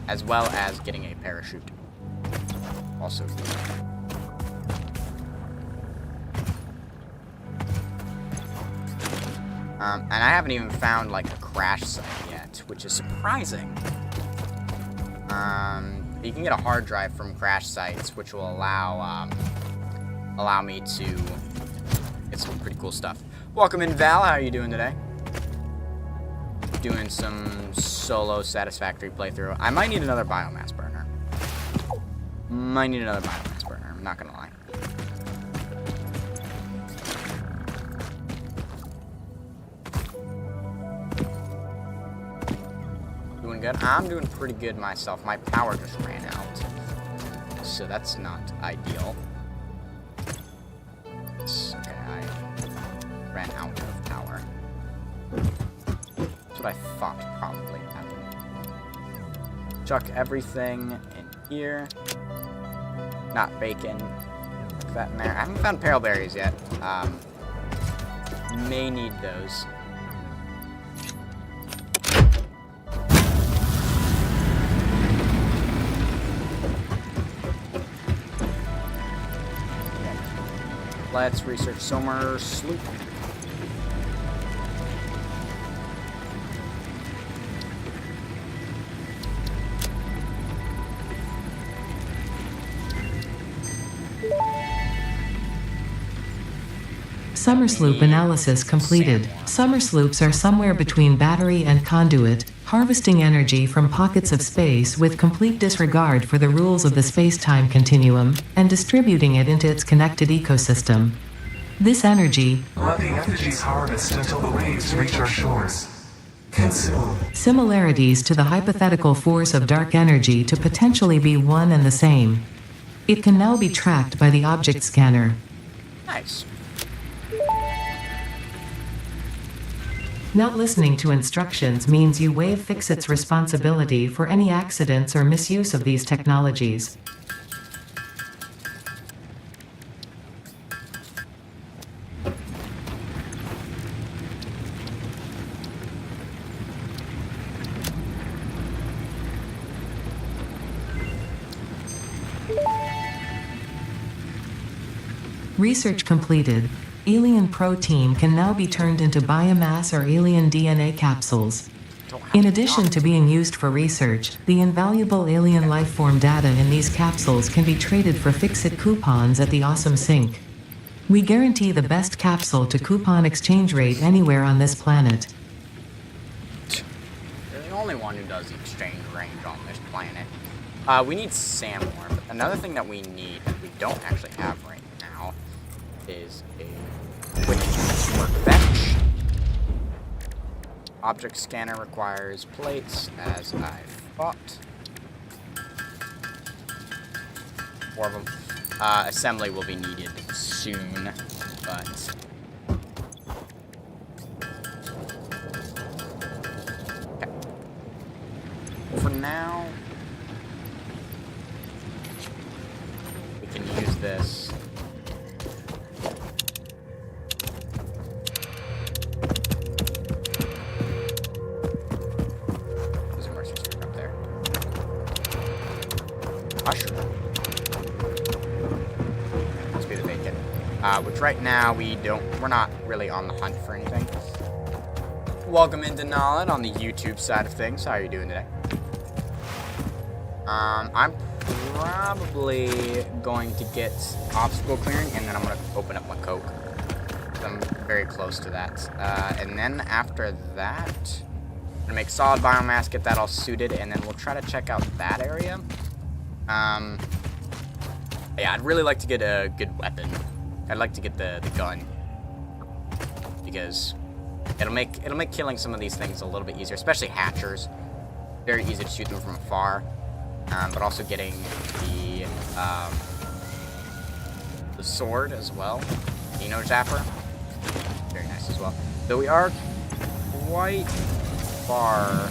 As well as getting a parachute. Also good. And I haven't even found, like, a crash site yet, which is surprising. You can get a hard drive from crash sites, which will allow me to get some pretty cool stuff. Welcome in, Val. How are you doing today? Doing some solo Satisfactory playthrough. I might need another biomass burner. I'm not gonna lie. Doing good? I'm doing pretty good myself. My power just ran out. So that's not ideal. Okay, I ran out of power. That's what I thought probably happened. Chuck everything in here. Not bacon. Put that in there. I haven't found pearl berries yet. May need those. Let's research Somer Sloop. Summer sloop analysis completed. Summer sloops are somewhere between battery and conduit, harvesting energy from pockets of space with complete disregard for the rules of the space-time continuum, and distributing it into its connected ecosystem. This energy, Let the effigies harvest until the waves reach our shores. Consume. similarities to the hypothetical force of dark energy to potentially be one and the same. It can now be tracked by the object scanner. Nice. Not listening to instructions means you waive Fixit's responsibility for any accidents or misuse of these technologies. Research completed. Alien protein can now be turned into biomass or alien DNA capsules. In addition to being used for research, the invaluable alien lifeform data in these capsules can be traded for Fixit coupons at the Awesome Sync. We guarantee the best capsule to coupon exchange rate anywhere on this planet. You're the only one who does the exchange range on this planet. We need sand more, but another thing that we need that we don't actually have right now is a workbench. Object scanner requires plates, as I thought. 4 of them. Assembly will be needed soon, but okay. For now, we can use this right now we're not really on the hunt for anything. Welcome into Nolad on the YouTube side of things. How are you doing today? I'm probably going to get obstacle clearing, and then I'm going to open up my Coke. I'm very close to that. And then after that, I'm going to make solid biomass, get that all suited, and then we'll try to check out that area. Yeah, I'd really like to get a good weapon. I'd like to get the gun, because it'll make killing some of these things a little bit easier, especially hatchers. Very easy to shoot them from afar. But also getting the sword as well, Dino Zapper, very nice as well. Though we are quite far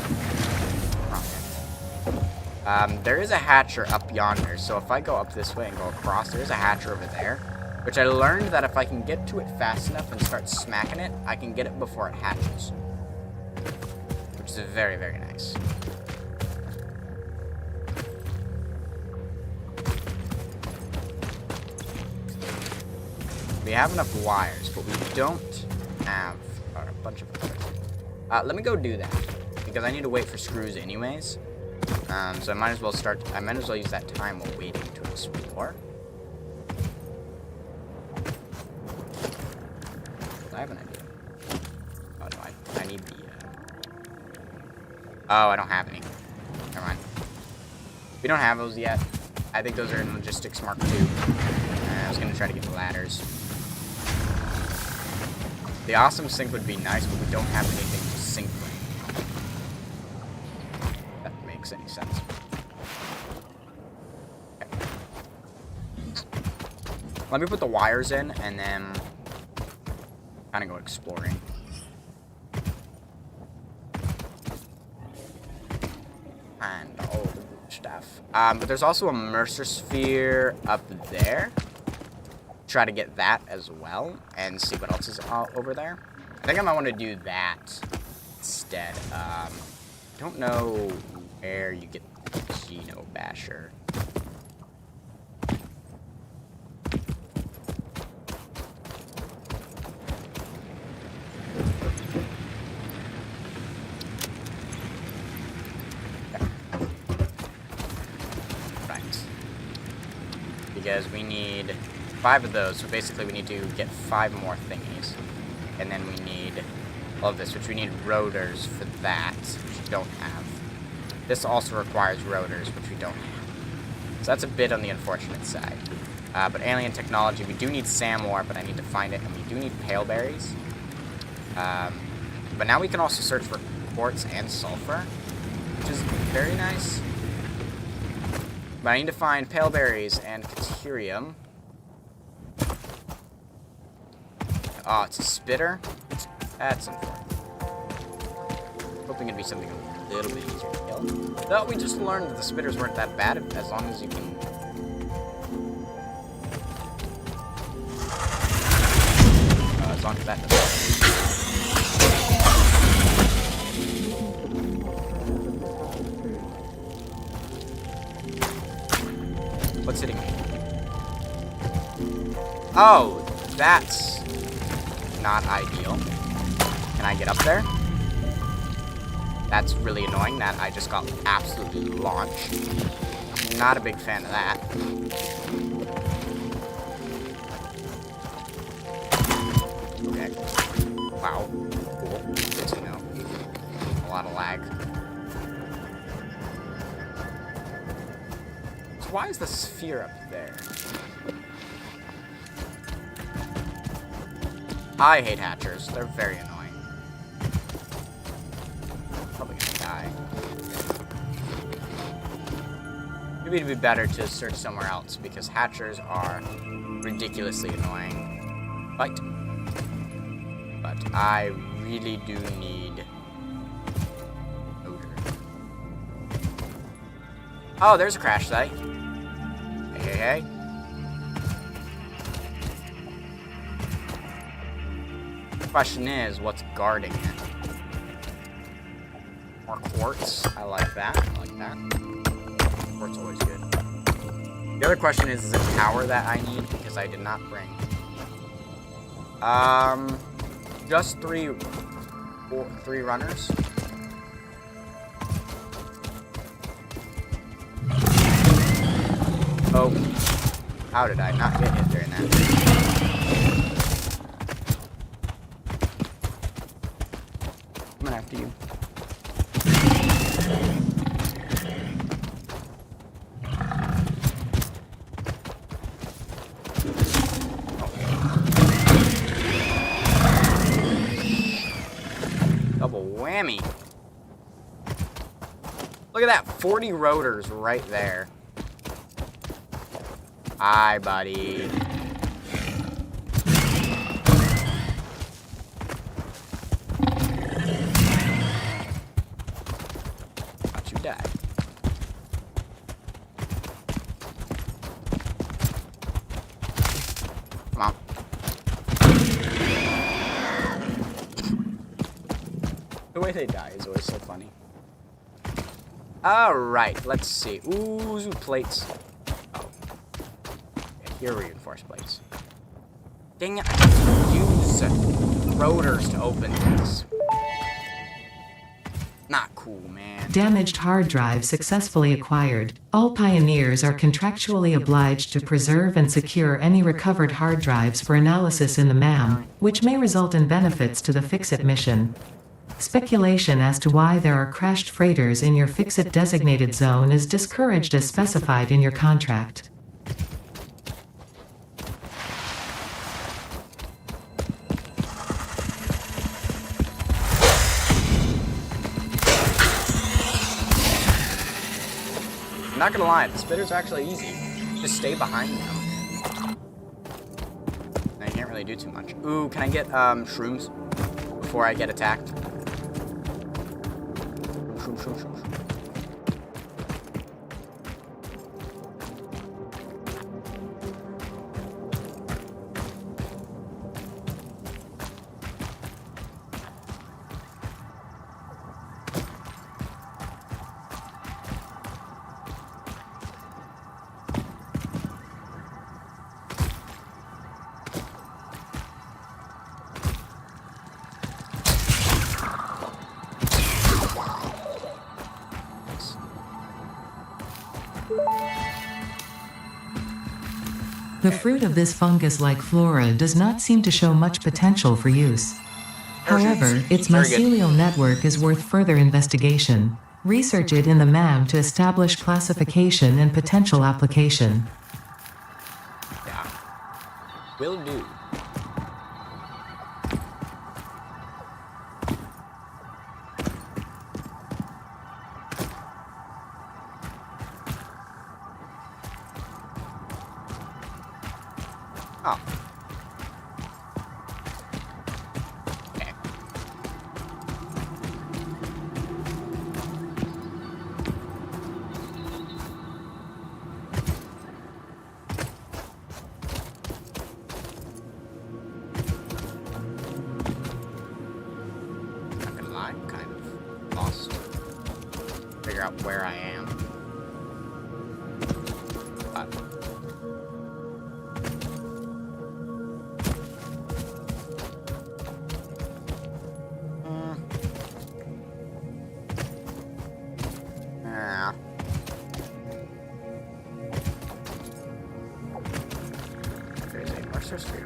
from it. There is a hatcher up yonder, so if I go up this way and go across, there is a hatcher over there, which I learned that if I can get to it fast enough and start smacking it, I can get it before it hatches, which is very, very nice. We have enough wires, but we don't have a bunch of them. Let me go do that, because I need to wait for screws anyways. So I might as well use that time while waiting to explore. I have an idea. Oh no, I need the oh, I don't have any. Never mind. We don't have those yet. I think those are in Logistics Mark II. I was gonna try to get the ladders. The awesome sink would be nice, but we don't have anything to sink with. If that makes any sense. Okay. Let me put the wires in, and then kind of go exploring. And all the stuff. But there's also a Mercer Sphere up there. Try to get that as well and see what else is over there. I think I might want to do that instead. I don't know where you get the Geno Basher. Right. Because we need 5 of those, so basically we need to get 5 more thingies. And then we need all of this, which we need rotors for that, which we don't have. This also requires rotors, which we don't have. So that's a bit on the unfortunate side. But alien technology, we do need Samor, but I need to find it, and we do need pale berries. But now we can also search for quartz and sulfur, which is very nice. But I need to find pale berries and caterium. Oh, it's a spitter? That's unfortunate. Hoping it'd be something a little bit easier to kill. Though we just learned that the spitters weren't that bad as long as you can... as long as that doesn't... What's hitting me? Oh, that's... not ideal. Can I get up there? That's really annoying that I just got absolutely launched. Not a big fan of that. Okay. Wow. Cool. Good to know. A lot of lag. So why is the sphere up there? I hate hatchers. They're very annoying. Probably gonna die. Maybe it'd be better to search somewhere else because hatchers are ridiculously annoying. But I really do need odor. Oh, there's a crash site. Hey, hey, hey. Question is, what's guarding it? More quartz. I like that. I like that. Quartz always good. The other question is it power that I need? Because I did not bring Just three runners. Oh, how did I not get hit during that? Coming after you. Double whammy. Look at that, 40 rotors right there. Hi, buddy. Thought you died. Come on. The way they die is always so funny. Alright, let's see. Ooh, plates. Oh. Yeah, here are reinforced plates. Dang it, I have to use rotors to open these. Not cool, man. Damaged hard drive successfully acquired. All pioneers are contractually obliged to preserve and secure any recovered hard drives for analysis in the MAM, which may result in benefits to the Fix-It mission. Speculation as to why there are crashed freighters in your Fix-It designated zone is discouraged as specified in your contract. I'm not gonna lie, the spitters are actually easy. Just stay behind them. Now you can't really do too much. Ooh, can I get shrooms before I get attacked? Shroom. The fruit of this fungus-like flora does not seem to show much potential for use. However, its mycelial network is worth further investigation. Research it in the MAM to establish classification and potential application. Yeah. Will do. Oh. Okay. Not gonna lie, I'm kind of lost. Figure out where I am. There's a Mercer Street.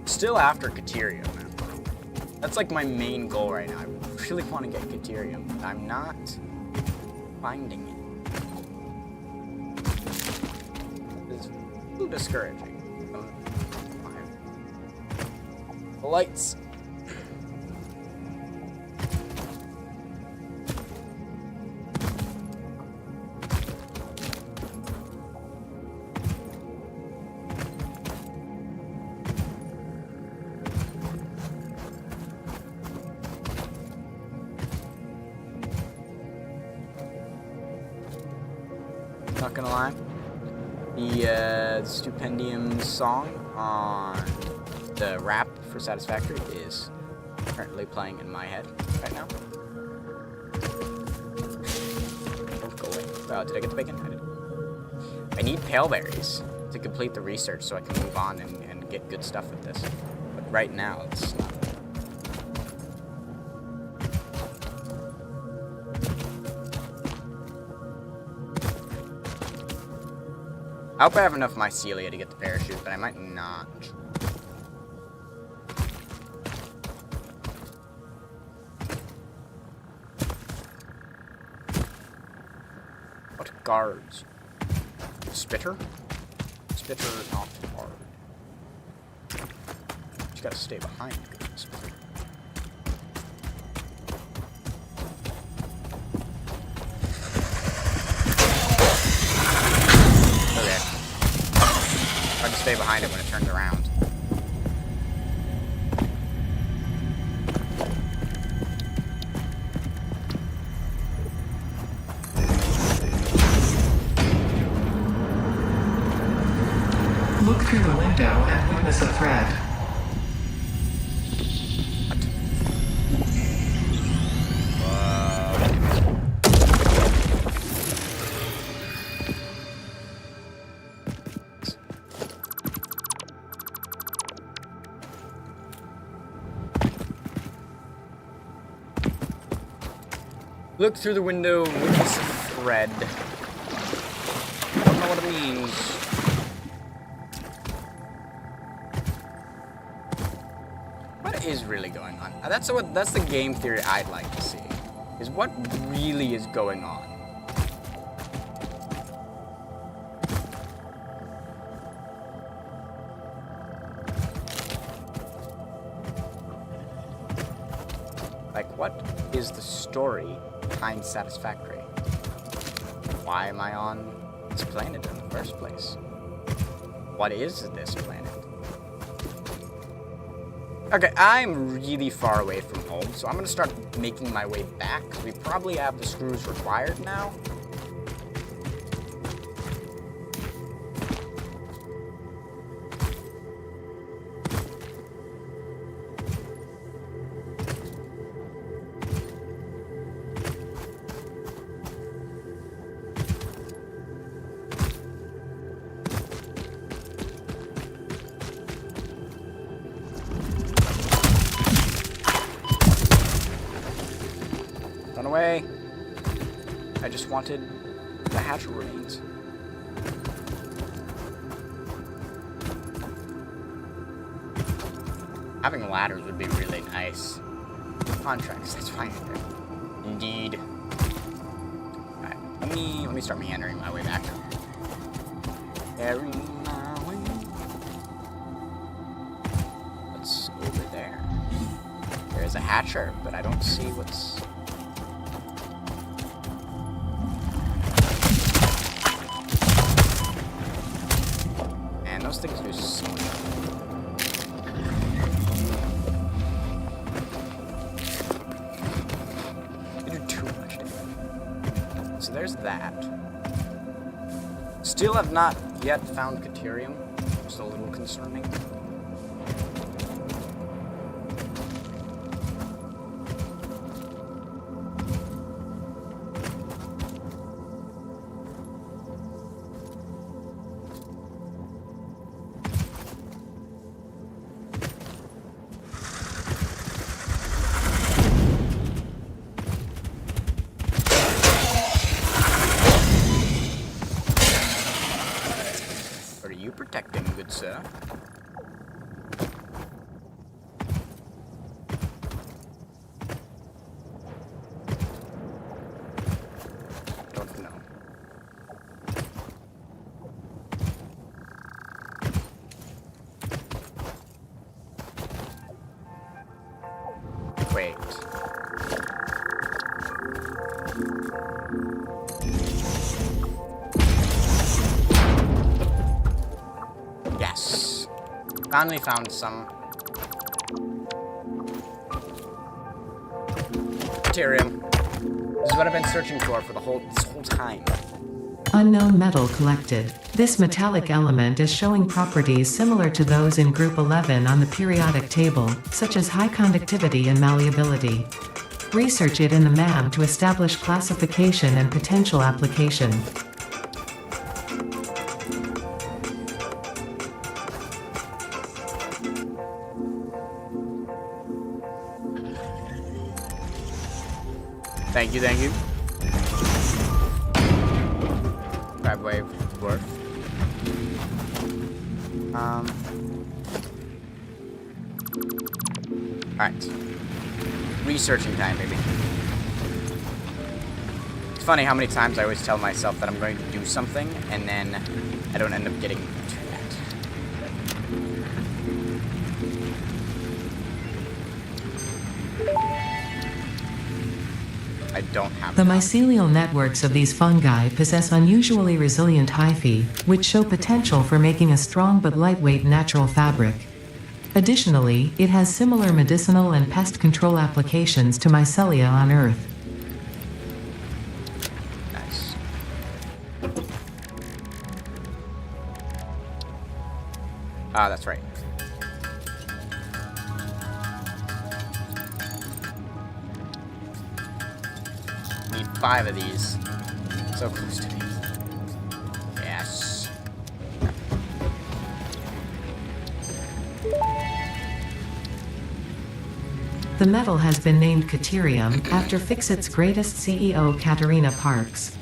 Still after Caterium, man. That's like my main goal right now. I really want to get Caterium, but I'm not finding it. It's a little discouraging. The lights. Not gonna lie, the Stupendium song on the rap for Satisfactory is currently playing in my head right now. Don't go away. Did I get the bacon? I did. I need pale berries to complete the research so I can move on and get good stuff with this. But right now, it's not. I hope I have enough mycelia to get the parachute, but I might not. What guards? Spitter? Spitter not hard. You gotta stay behind. Spitter. Okay. Hard to stay behind it when it turns around. Look through the window and witness a threat. Look through the window, witness a thread. Don't know what it means. What is really going on? That's the game theory I'd like to see. Is what really is going on. Like, what is the story behind Satisfactory? Why am I on this planet in the first place? What is this planet? Okay, I'm really far away from home, so I'm gonna start making my way back. We probably have the screws required now. Run away. I just wanted the hatchet remains. Having ladders would be really nice. Contracts, that's fine. Indeed. Alright, let me start meandering my way back. Meandering my way. What's over there? There's a hatcher, but I don't see what's... Those things do so much. They do too much damage. So there's that. Still have not yet found Caterium, which is a little concerning. Protecting, good sir. Don't know. Wait. Yes. Finally found some. Deuterium. This is what I've been searching for this whole time. Unknown metal collected. This metallic element is showing properties similar to those in Group 11 on the periodic table, such as high conductivity and malleability. Research it in the MAM to establish classification and potential application. Thank you, thank you. Crab wave dwarf. Alright. Researching time, baby. It's funny how many times I always tell myself that I'm going to do something, and then I don't end up getting to that. I don't have The enough. mycelial networks of these fungi possess unusually resilient hyphae, which show potential for making a strong but lightweight natural fabric. Additionally, it has similar medicinal and pest control applications to mycelia on Earth. Nice. Ah, that's right. Need 5 of these. So close to me. Yes. The metal has been named Caterium, after Fixit's greatest CEO Katerina Parks.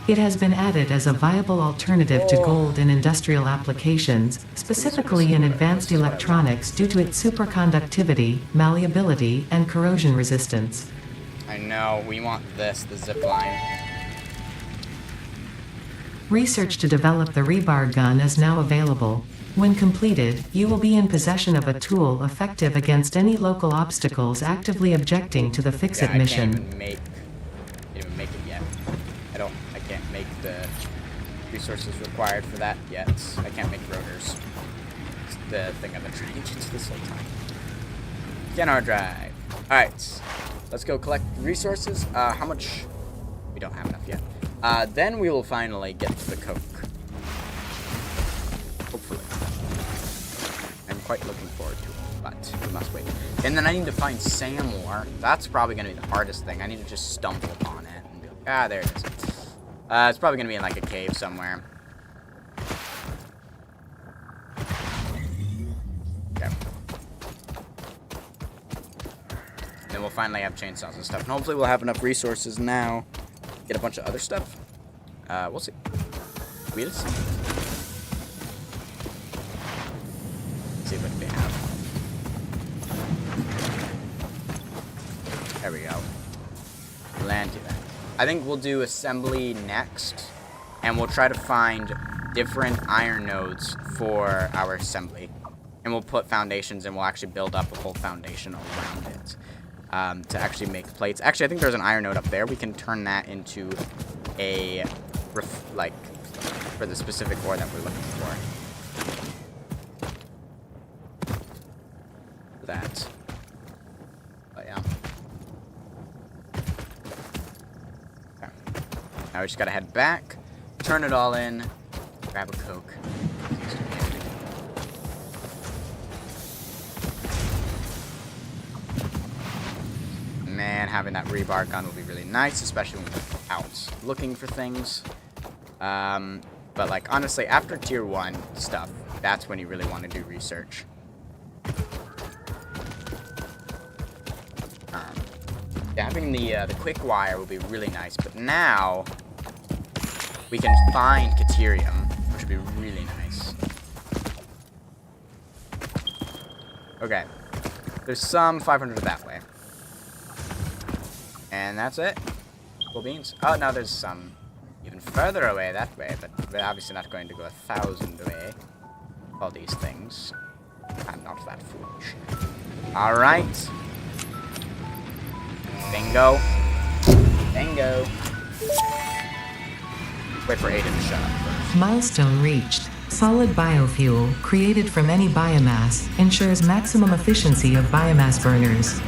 It has been added as a viable alternative to gold in industrial applications, specifically in advanced electronics due to its superconductivity, malleability, and corrosion resistance. I know, we want this, the zip line. Research to develop the rebar gun is now available. When completed, you will be in possession of a tool effective against any local obstacles actively objecting to the Fixit I mission. can't even make it yet. I can't make the resources required for that yet. I can't make rotors. It's the thing I've been trying to get to this whole time. General drive. Alright. Let's go collect resources. How much? We don't have enough yet. Then we will finally get to the coke. Hopefully. I'm quite looking forward to it, but we must wait. And then I need to find sand ore. That's probably going to be the hardest thing. I need to just stumble upon it and be like, ah, there it is. It's probably going to be in like a cave somewhere. Okay. Then we'll finally have chainsaws and stuff. And hopefully we'll have enough resources now to get a bunch of other stuff. We'll see. We'll see. See what they have. There we go. Land to that. I think we'll do assembly next, and we'll try to find different iron nodes for our assembly. And we'll put foundations, and we'll actually build up a whole foundation around it to actually make plates. Actually, I think there's an iron node up there. We can turn that into a, for the specific ore that we're looking for. That. But yeah. Okay. Now we just gotta head back, turn it all in, grab a Coke. Man, having that rebar gun will be really nice, especially when we're out looking for things. But like honestly, after tier 1 stuff, that's when you really want to do research. Having the quick wire will be really nice, but now we can find Caterium, which would be really nice. Okay, there's some 500 that way, and that's it. Cool beans. Oh no, there's some even further away that way, but we're obviously not going to go 1,000 away. All these things. I'm not that foolish. All right. Bingo. Bingo. Wait for Aiden to shut up first. Milestone reached. Solid biofuel, created from any biomass, ensures maximum efficiency of biomass burners.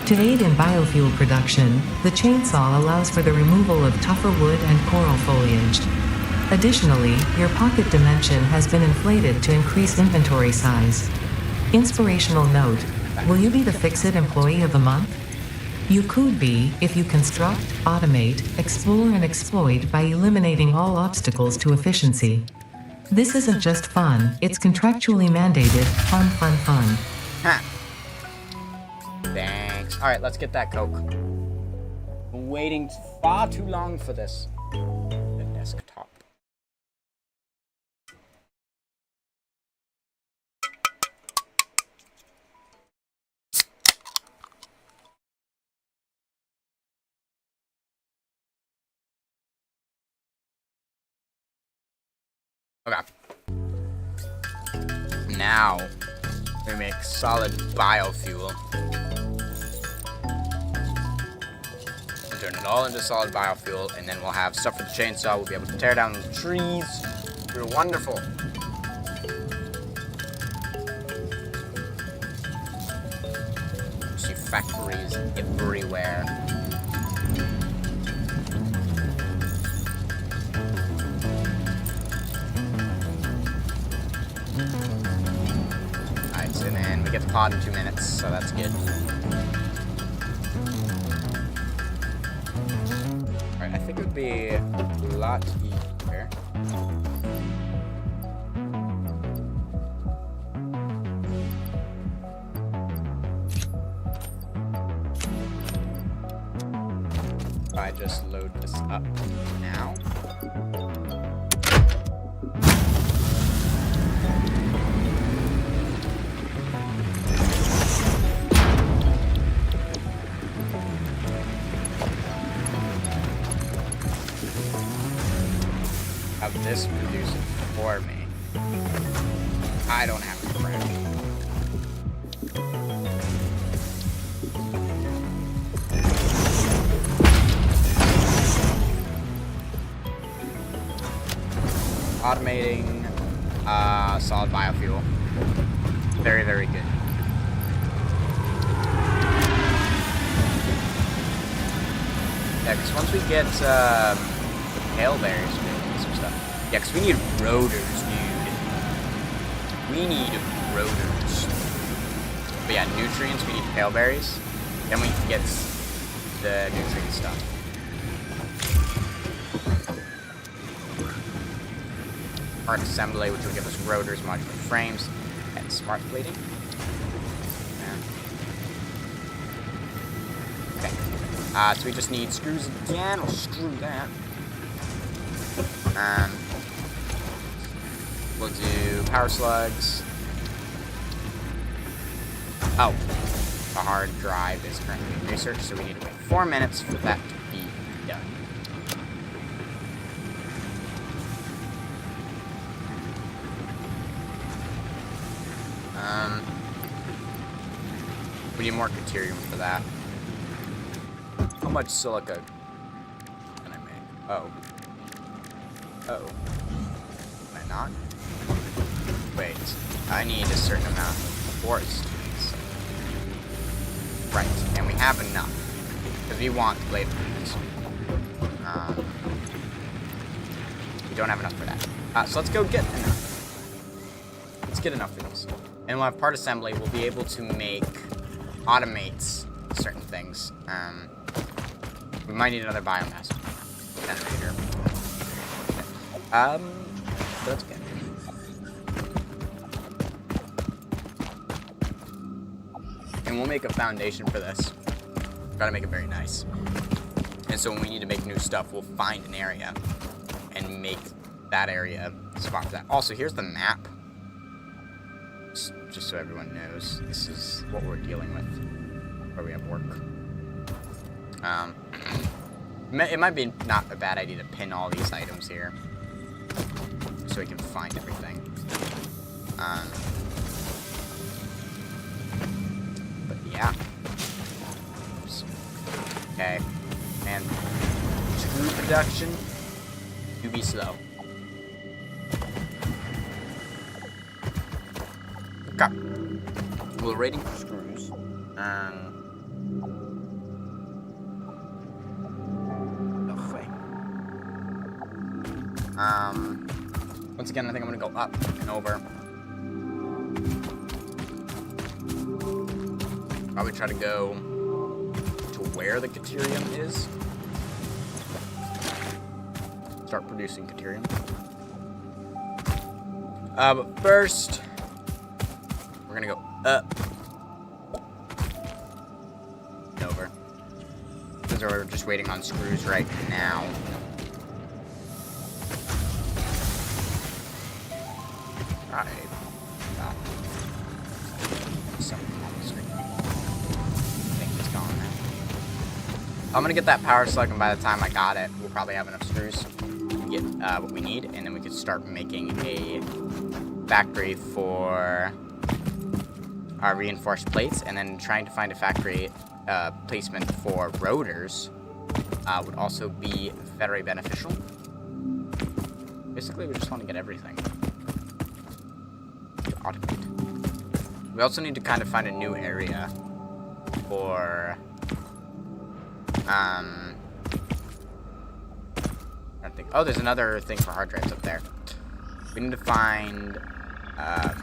To aid in biofuel production, the chainsaw allows for the removal of tougher wood and coral foliage. Additionally, your pocket dimension has been inflated to increase inventory size. Inspirational note: will you be the Fix-It Employee of the Month? You could be, if you construct, automate, explore and exploit by eliminating all obstacles to efficiency. This isn't just fun, it's contractually mandated, fun, fun, fun. Ha! Thanks. Alright, let's get that Coke. Been waiting far too long for this. The desktop. Okay. Now, we make solid biofuel. Turn it all into solid biofuel, and then we'll have stuff for the chainsaw. We'll be able to tear down the trees. We're wonderful. See factories everywhere. Alright, so then we get the pod in 2 minutes, so that's good. Alright, I think it would be a lot easier. If I just load this up now. Have this produce it for me. I don't have to crash. Automating solid biofuel. Very, very good. Yeah, because once we get hail berries, some stuff. Yeah, because we need rotors, dude. We need rotors. But yeah, nutrients, we need hail berries. Then we can get the nutrient stuff. Part assembly, which will give us rotors, modular frames, and smart plating. Okay. So we just need screws again. We'll screw that. We'll do power slugs. Oh, the hard drive is currently being researched, so we need to wait 4 minutes for that to be done. We need more deuterium for that. How much silica can I make? Oh. Oh. Can I not? Wait. I need a certain amount of forest trees. Right. And we have enough. Because we want blade trees. We don't have enough for that. So let's go get enough. Let's get enough for these. And we'll have part assembly. We'll be able to automate certain things. We might need another biomass generator. Okay. Let's get. And we'll make a foundation for this. Gotta make it very nice. And so when we need to make new stuff, we'll find an area and make that area a spot for that. Also, here's the map. Just so everyone knows, this is what we're dealing with, where we have work. It might be not a bad idea to pin all these items here, so we can find everything. But yeah. Oops. Okay. And screw production to be slow. Okay. We're rating for screws. Once again, I think I'm gonna go up and over. Probably try to go to where the Caterium is. Start producing Caterium. But first, we're gonna go up and over. Because we're just waiting on screws right now. Alright. Something on the screen. I think it's gone now. I'm gonna get that power slug, and by the time I got it, we'll probably have enough screws to get what we need, and then we can start making a factory for our reinforced plates, and then trying to find a factory placement for rotors would also be very beneficial. Basically, we just want to get everything to automate. We also need to kind of find a new area for I don't think. Oh, there's another thing for hard drives up there. We need to find a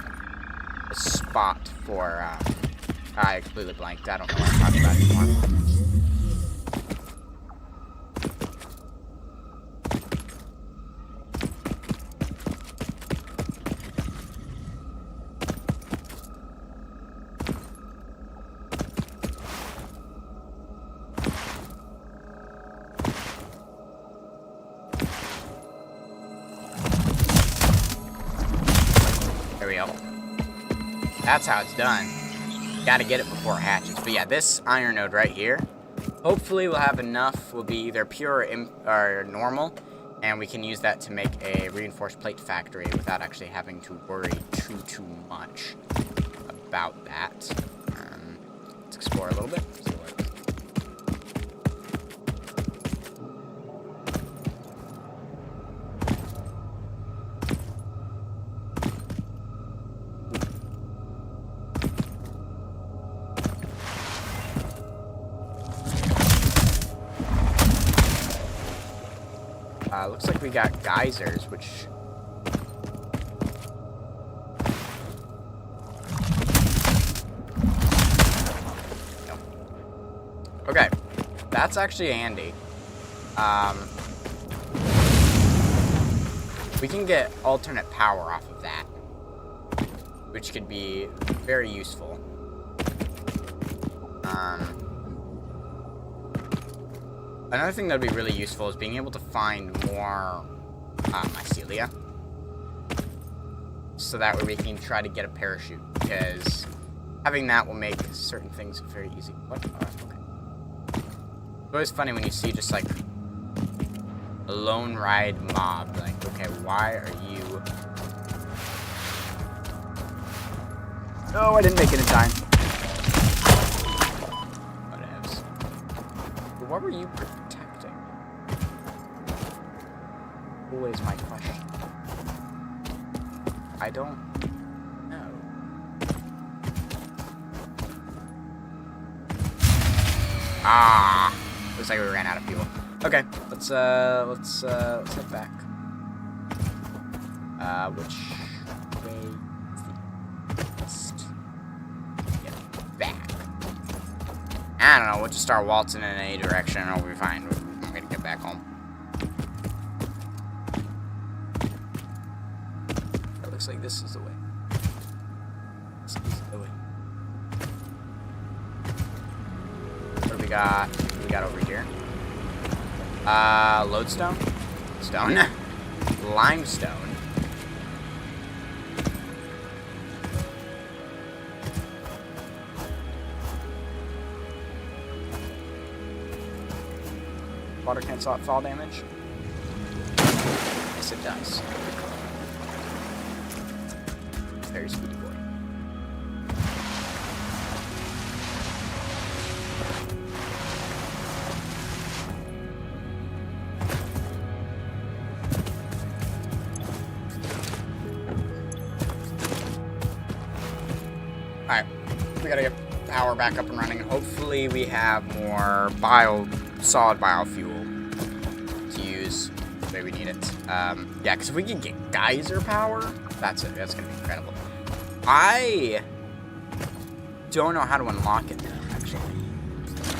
spot for I completely blanked. I don't know what I'm talking about anymore. There we go. That's how it's done. Gotta get it before it hatches. But yeah, this iron node right here, hopefully we'll have enough. Will be either pure or normal, and we can use that to make a reinforced plate factory without actually having to worry too much about that. Let's explore a little bit. See what it is. Looks like we got geysers, which... No. Okay. That's actually handy. We can get alternate power off of that, which could be very useful. Another thing that would be really useful is being able to find more mycelia. So that way we can try to get a parachute, because having that will make certain things very easy. What? Okay. It's always funny when you see just like a lone ride mob. Like, okay, why are you... No, I didn't make it in time. What were you protecting? Always my question. I don't know. Ah, looks like we ran out of fuel. Okay, let's head back. Which way is the best? Get back. I don't know, we'll just start waltzing in any direction and we'll be fine. We're gonna get back home. It looks like this is the way. This is the way. What do we got? What do we got over here? Lodestone? Stone? Limestone. Water cancel out fall damage? Yes, it does. Very speedy boy. Alright, we gotta get power back up and running. Hopefully we have more solid biofuel to use. So Maybe we need it. Yeah, because if we can get geyser power, that's it. That's gonna be incredible. I don't know how to unlock it though, actually,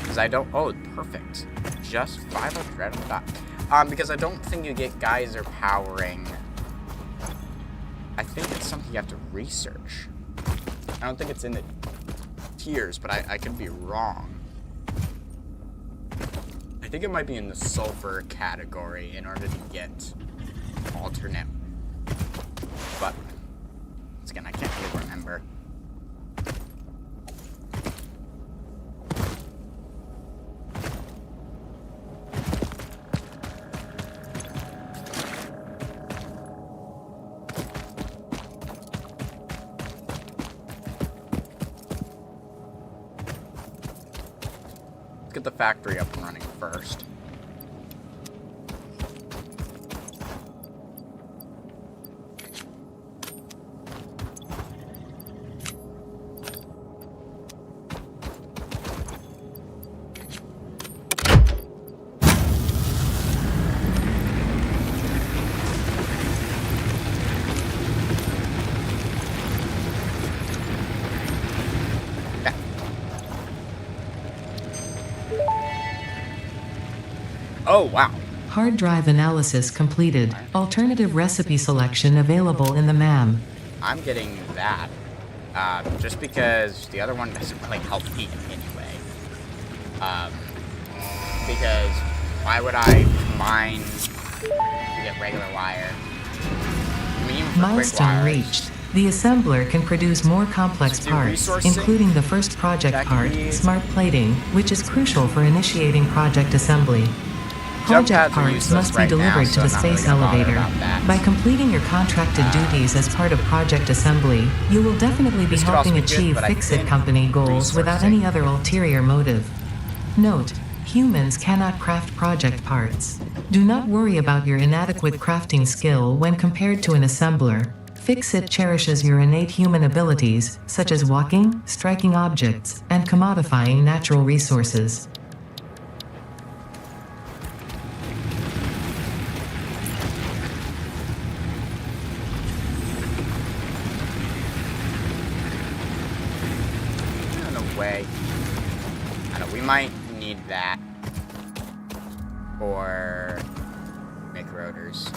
because I don't. Oh, perfect. Just 500 right on the dot. Because I don't think you get geyser powering. I think it's something you have to research. I don't think it's in the tiers, but I could be wrong. I think it might be in the sulfur category in order to get alternate. But once again, I can't really remember. Let's get the factory up and running first. Oh, wow. Hard drive analysis completed. Alternative recipe selection available in the MAM. I'm getting that. Just because the other one doesn't really help me anyway. Because why would I combine to get regular wire? I mean, even for Milestone quick wires, reached. The assembler can produce more complex To do parts, resourcing, including the first project that part, could be- smart plating, which is crucial for initiating project assembly. Jump Project pads are parts useless must be right delivered now, to the so I'm not really space gonna bother elevator. about that. By completing your contracted duties as part of project assembly, you will definitely be This could also helping be good, achieve but I Fix-It think company goals without any resourcing- other ulterior motive. Note: humans cannot craft project parts. Do not worry about your inadequate crafting skill when compared to an assembler. Fix-It cherishes your innate human abilities, such as walking, striking objects, and commodifying natural resources. in a way. I don't know, we might need that. Or make rotors.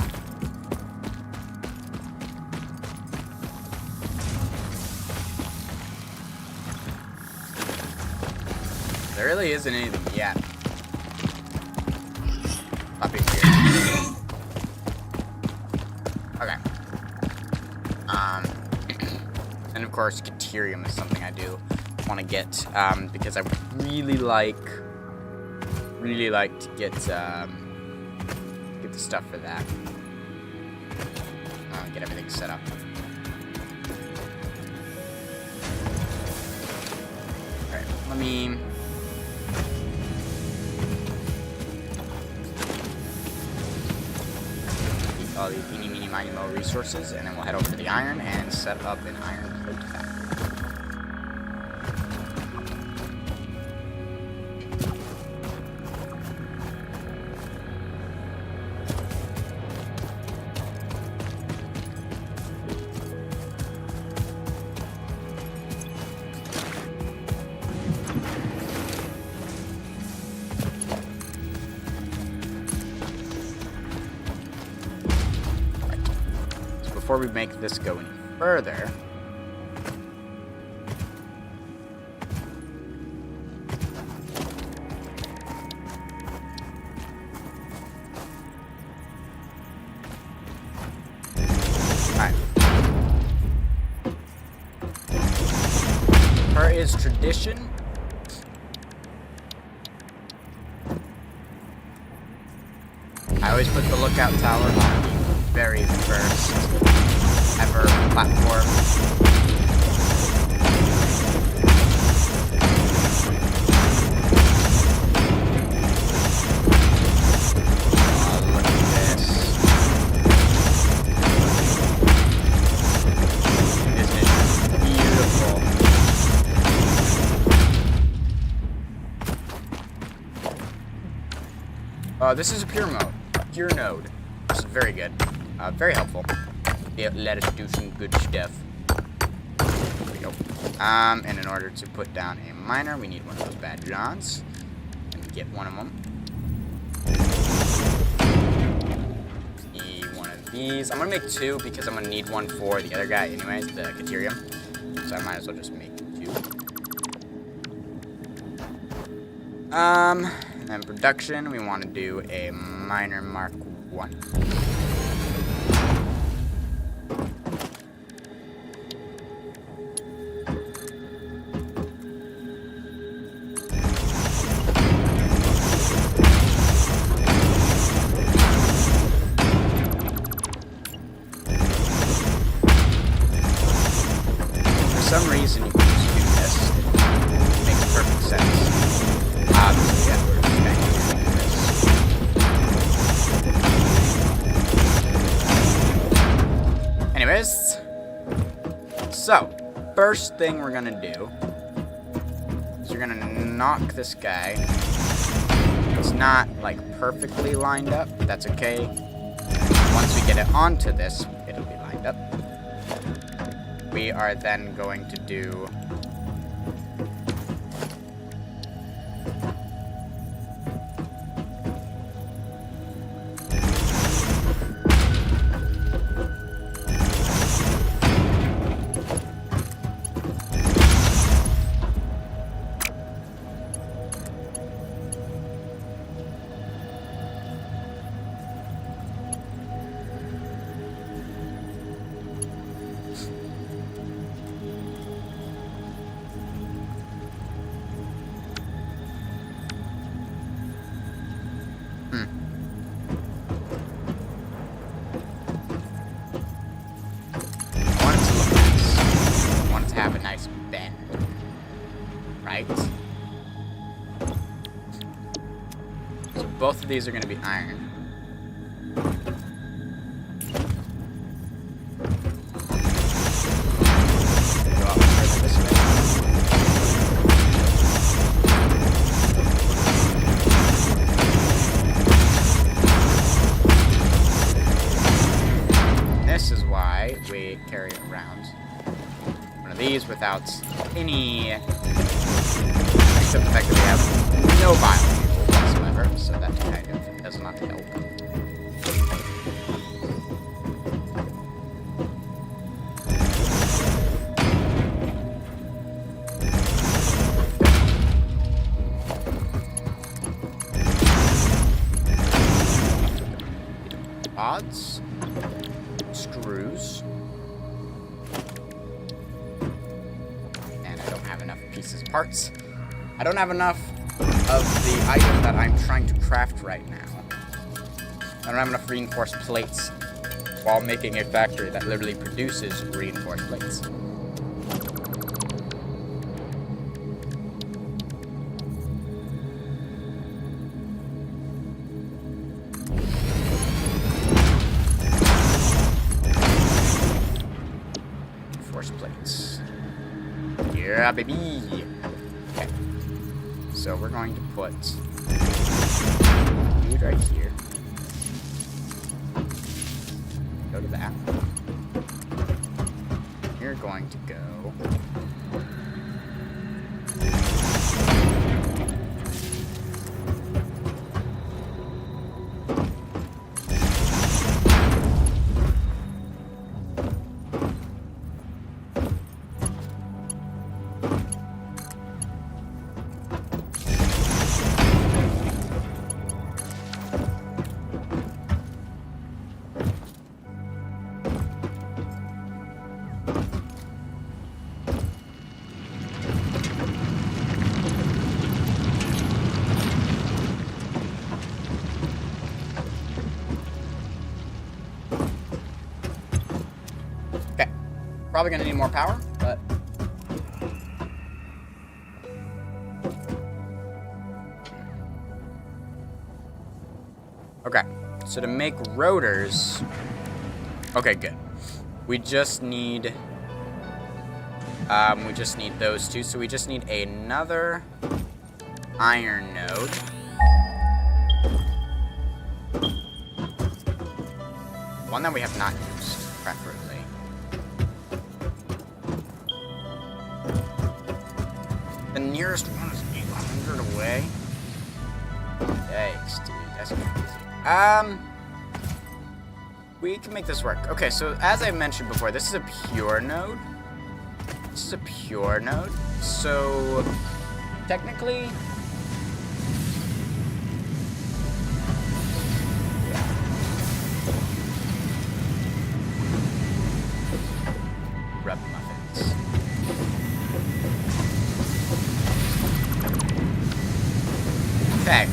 There really isn't anything yet. Up here. Okay. And of course, Caterium is something I do want to get, because I would really like to get the stuff for that. Get everything set up. Alright, let me... Eat all these eeny, meeny, miny, mo resources, and then we'll head over to the iron and set up an iron plate factory. Before we make this go any further, alright. Per is tradition. I always put the lookout tower on the very first ever platform. Oh, look at this. Isn't it beautiful? This is a pure mode. Pure node. very good. Very helpful. It let us do some good stuff. There we go. And in order to put down a miner, we need one of those bad rods. And get one of them. One of these. I'm gonna make 2 because I'm gonna need one for the other guy anyways, the Caterium. So I might as well just make 2. And then production, we want to do a miner Mark 1. For some reason, you can just do this. It makes perfect sense. Yeah, we're just going to do this. Anyways, so first thing we're gonna do is we're gonna knock this guy. It's not like perfectly lined up, but that's okay. Once we get it onto this, it'll be lined up. We are then going to do have a nice bend, right? So both of these are going to be iron. Go up further this way. This is why we carry it around these without any, except the fact that we have no biofuel whatsoever, so that kind of does not help. Odds, screws. Parts. I don't have enough of the item that I'm trying to craft right now. I don't have enough reinforced plates while making a factory that literally produces reinforced plates. Reinforced plates. Yeah, baby! Okay. So we're going to put food right here. Go to that. You're going to go. Probably gonna need more power, but okay. So to make rotors, okay, good. We just need those two. So we just need another iron node. One that we have not used, preferably. The nearest one is 800 away. Yikes, dude. That's crazy. We can make this work. Okay, so as I mentioned before, this is a pure node. This is a pure node. So, technically... Rub muffins. Okay,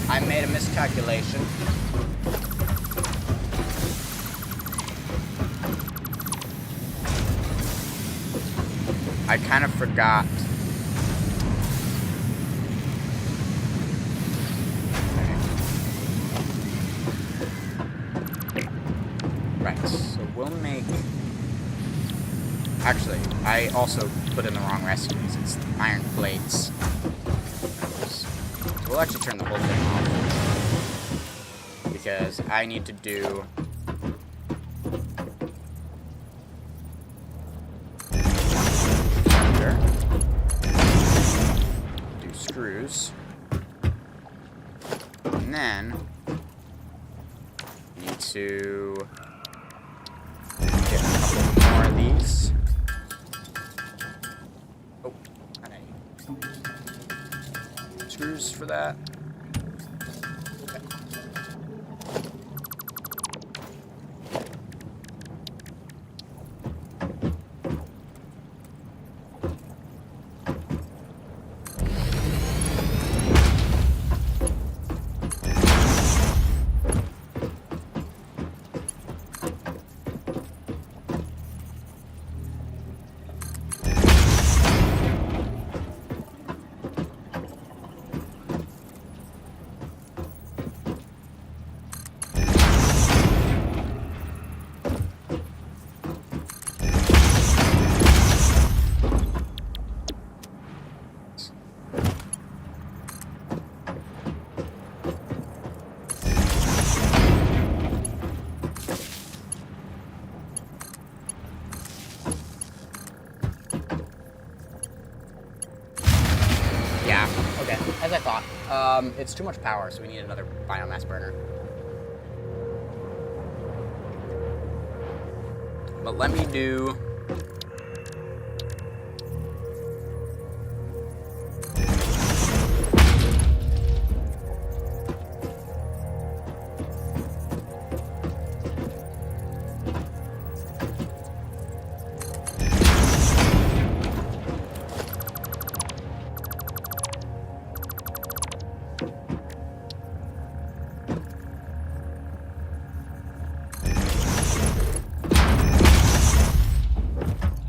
I made a miscalculation. I kind of forgot. Okay. Right, so we'll make... Actually, I also put in the wrong recipes. It's iron plates. We'll actually turn the whole thing off. Because I need to do... do screws. And then... need to... get a couple more of these. Oh, and screws for that. Okay. Okay, as I thought. It's too much power, so we need another biomass burner. But let me do...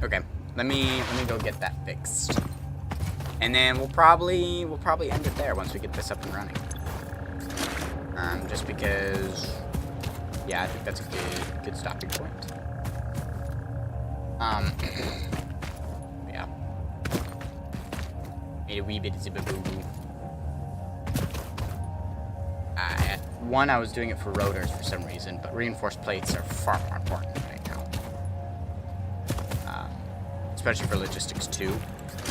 Okay, let me go get that fixed, and then we'll probably end it there once we get this up and running. Just because, yeah, I think that's a good stopping point. Yeah, made a wee bit of zibba-boo-boo. One, I was doing it for rotors for some reason, but reinforced plates are far more important right now. Especially for logistics too.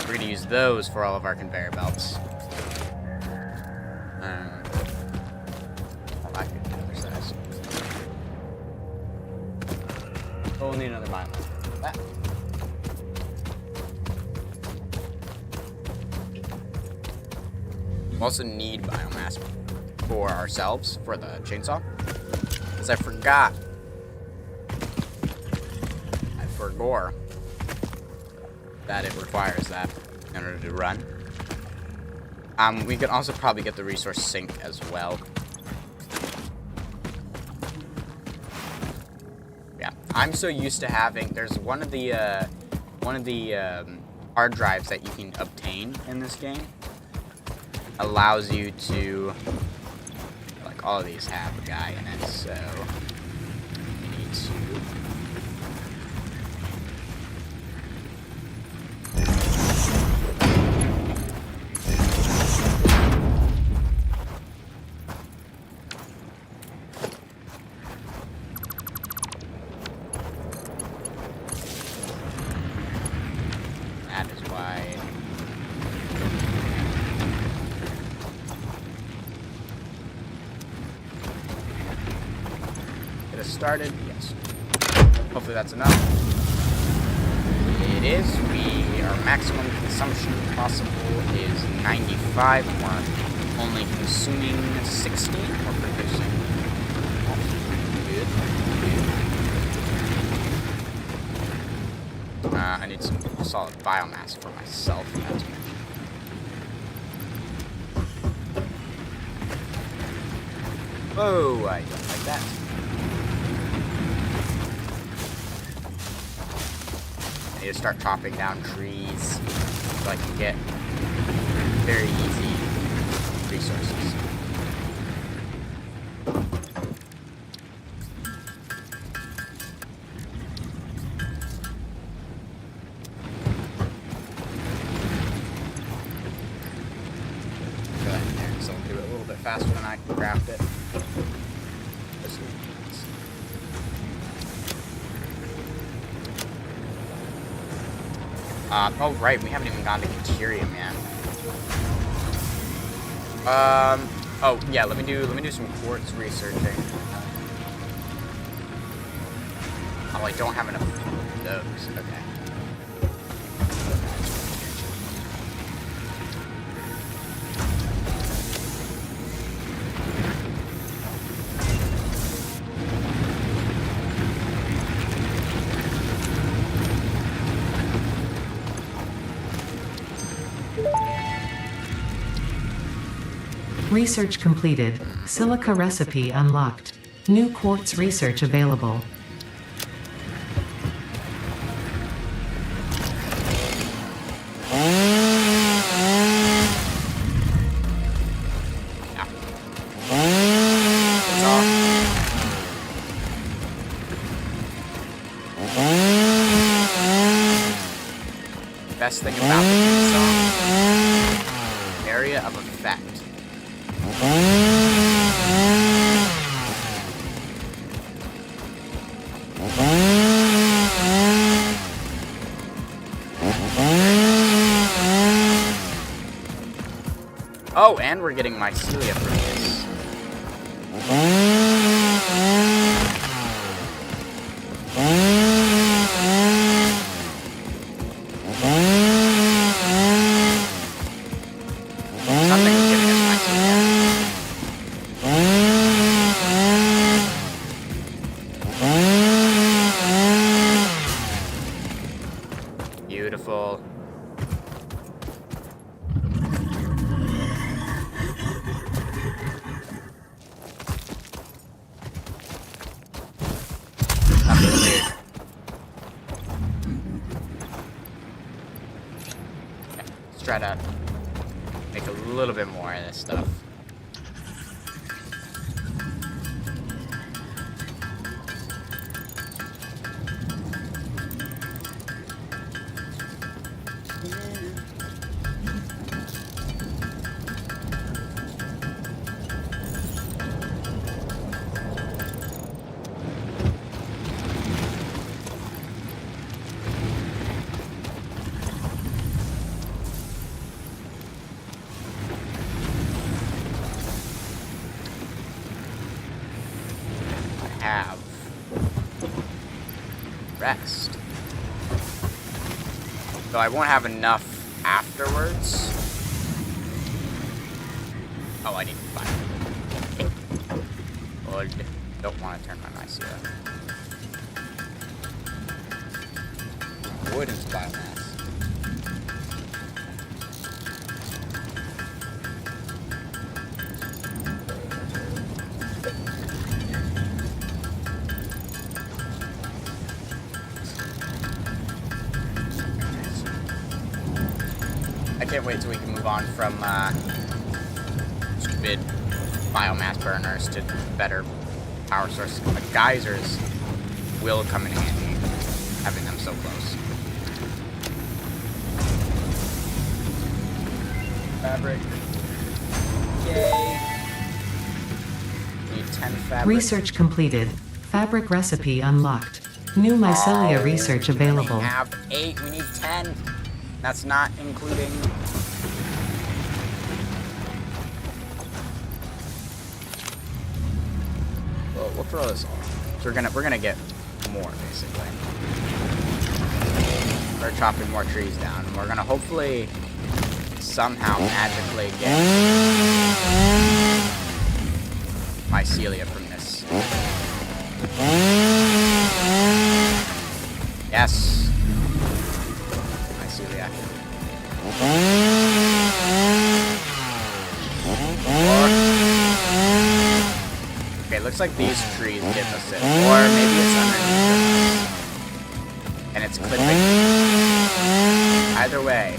We're going to use those for all of our conveyor belts. I could do other size. Oh, we'll need another biomass. That. We also need biomass for ourselves, for the chainsaw. Because I forgot. I forgot that it requires that in order to run. We can also probably get the resource sink as well. Yeah, I'm so used to having. There's one of the hard drives that you can obtain in this game. Allows you to, like, all of these have a guy in it, so you need to. get us started. Yes. Hopefully that's enough. It is. Our maximum consumption possible is 95, and we're only consuming 60. We're producing. Good. I need some solid biomass for myself. That's whoa, I don't like that. I need to start chopping down trees so I can get very easy resources. Go ahead there, so I'll do it a little bit faster than I can craft it. Oh right, we haven't even gone to Deuterium yet. Oh yeah, let me do some quartz researching. Oh, I don't have enough of those. Okay. Research completed. Silica recipe unlocked. New quartz research available. Best thing about the song, area of effect. Oh, and we're getting mycelia from this. Something's giving us mycelia. Beautiful. Let's try to make a little bit more of this stuff. Have rest. So I won't have enough afterwards. Oh, I need fire. Good. Don't want to turn my mycelia. Wood is biomass. I can't wait till we can move on from stupid biomass burners to better power sources. The geysers will come in handy, having them so close. Fabric. Yay. Need 10 fabric. Research completed. Fabric recipe unlocked. New mycelia research available. We have 8. We need 10. That's not including. Well, we'll throw this on. So we're gonna get more, basically. We're chopping more trees down. And we're gonna hopefully somehow magically get mycelia from this. Yes. Mycelia. Okay, looks like these trees give us it. Or maybe it's underneath us. And it's clipping. Either way.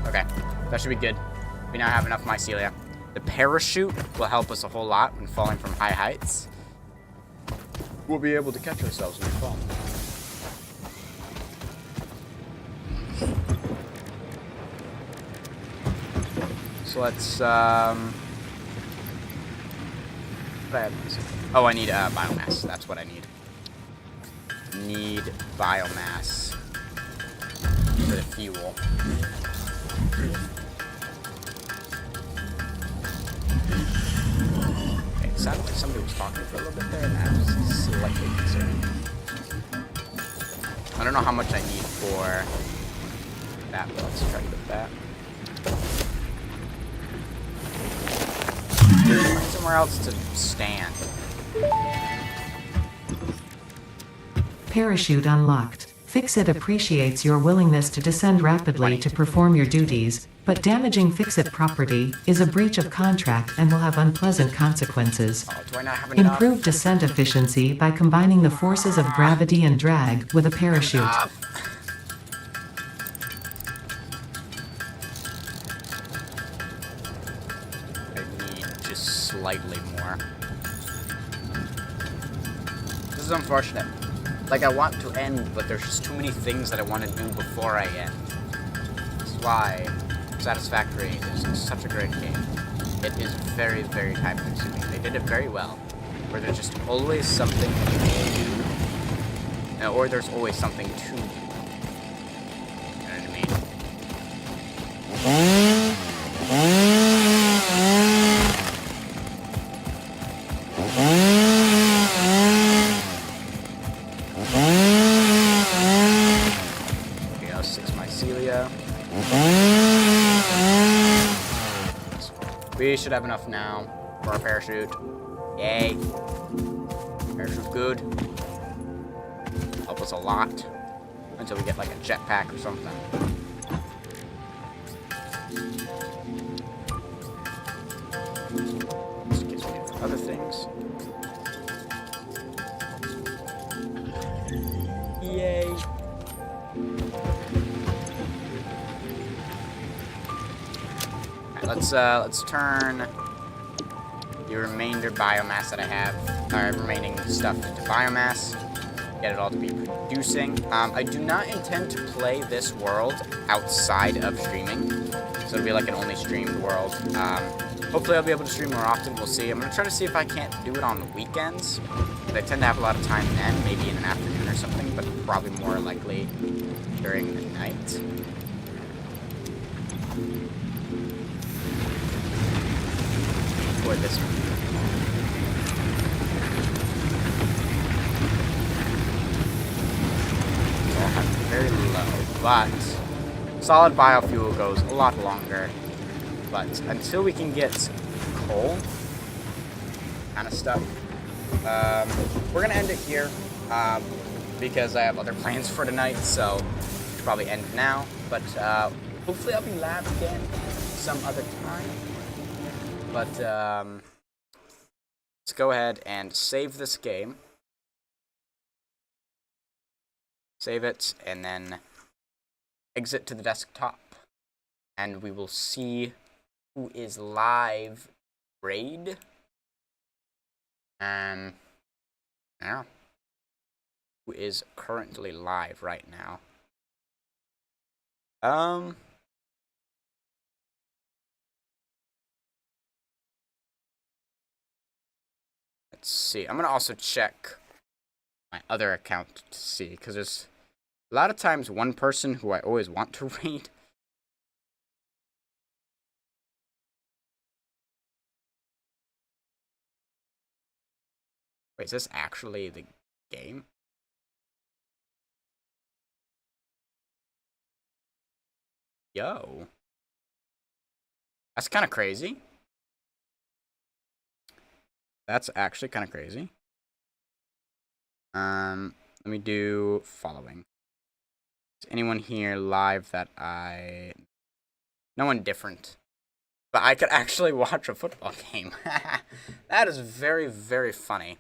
Okay, that should be good. We now have enough mycelia. The parachute will help us a whole lot when falling from high heights. We'll be able to catch ourselves when we fall. So let's, oh, I need biomass. That's what I need. Need biomass for the fuel. Okay, it sounded like somebody was talking for a little bit there, and I was slightly concerned. I don't know how much I need for that, but let's try to get that. Find somewhere else to stand. Parachute unlocked. Fix-It appreciates your willingness to descend rapidly to perform your duties, but damaging Fix-It property is a breach of contract and will have unpleasant consequences. Oh, do I not have enough? Improve descent efficiency by combining the forces of gravity and drag with a parachute. I need just slightly more. This is unfortunate. Like, I want to end, but there's just too many things that I want to do before I end. That's why Satisfactory is such a great game. It is very, very time-consuming. They did it very well, where there's just always something to do, or there's always something to do. You know what I mean? We should have enough now for our parachute. Yay. Parachute's good. Help us a lot. Until we get like a jetpack or something. This gives me for other things. Yay. Let's turn the remainder biomass that I have, remaining stuff into biomass. Get it all to be producing. I do not intend to play this world outside of streaming, so it'll be like an only streamed world. Hopefully I'll be able to stream more often. We'll see. I'm gonna try to see if I can't do it on the weekends. But I tend to have a lot of time then, maybe in an afternoon or something, but probably more likely during the night. For this one. So I'll have it very low, but solid biofuel goes a lot longer. But until we can get coal kind of stuff, we're gonna end it here because I have other plans for tonight. So we should probably end now. But hopefully I'll be live again some other time. But let's go ahead and save this game. Save it, and then exit to the desktop. And we will see who is live raid. Yeah. Who is currently live right now. Let's see. I'm gonna also check my other account to see, because there's a lot of times one person who I always want to raid. Wait, is this actually the game? Yo. That's kind of crazy. That's actually kind of crazy. Let me do following. Is anyone here live that no one different. But I could actually watch a football game. That is very, very funny.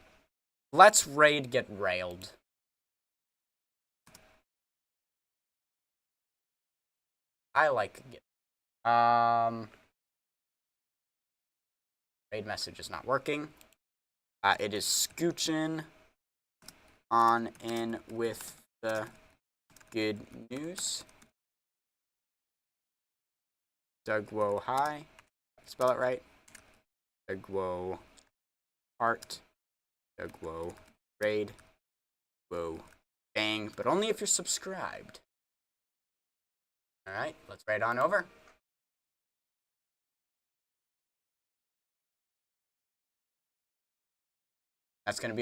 Let's raid get railed. I like it. Raid message is not working. It is scooching on in with the good news. Doug Woe hi. Spell it right. Doug Woe heart. Doug Woe raid. Woe bang. But only if you're subscribed. Alright, let's raid on over. That's going to be all.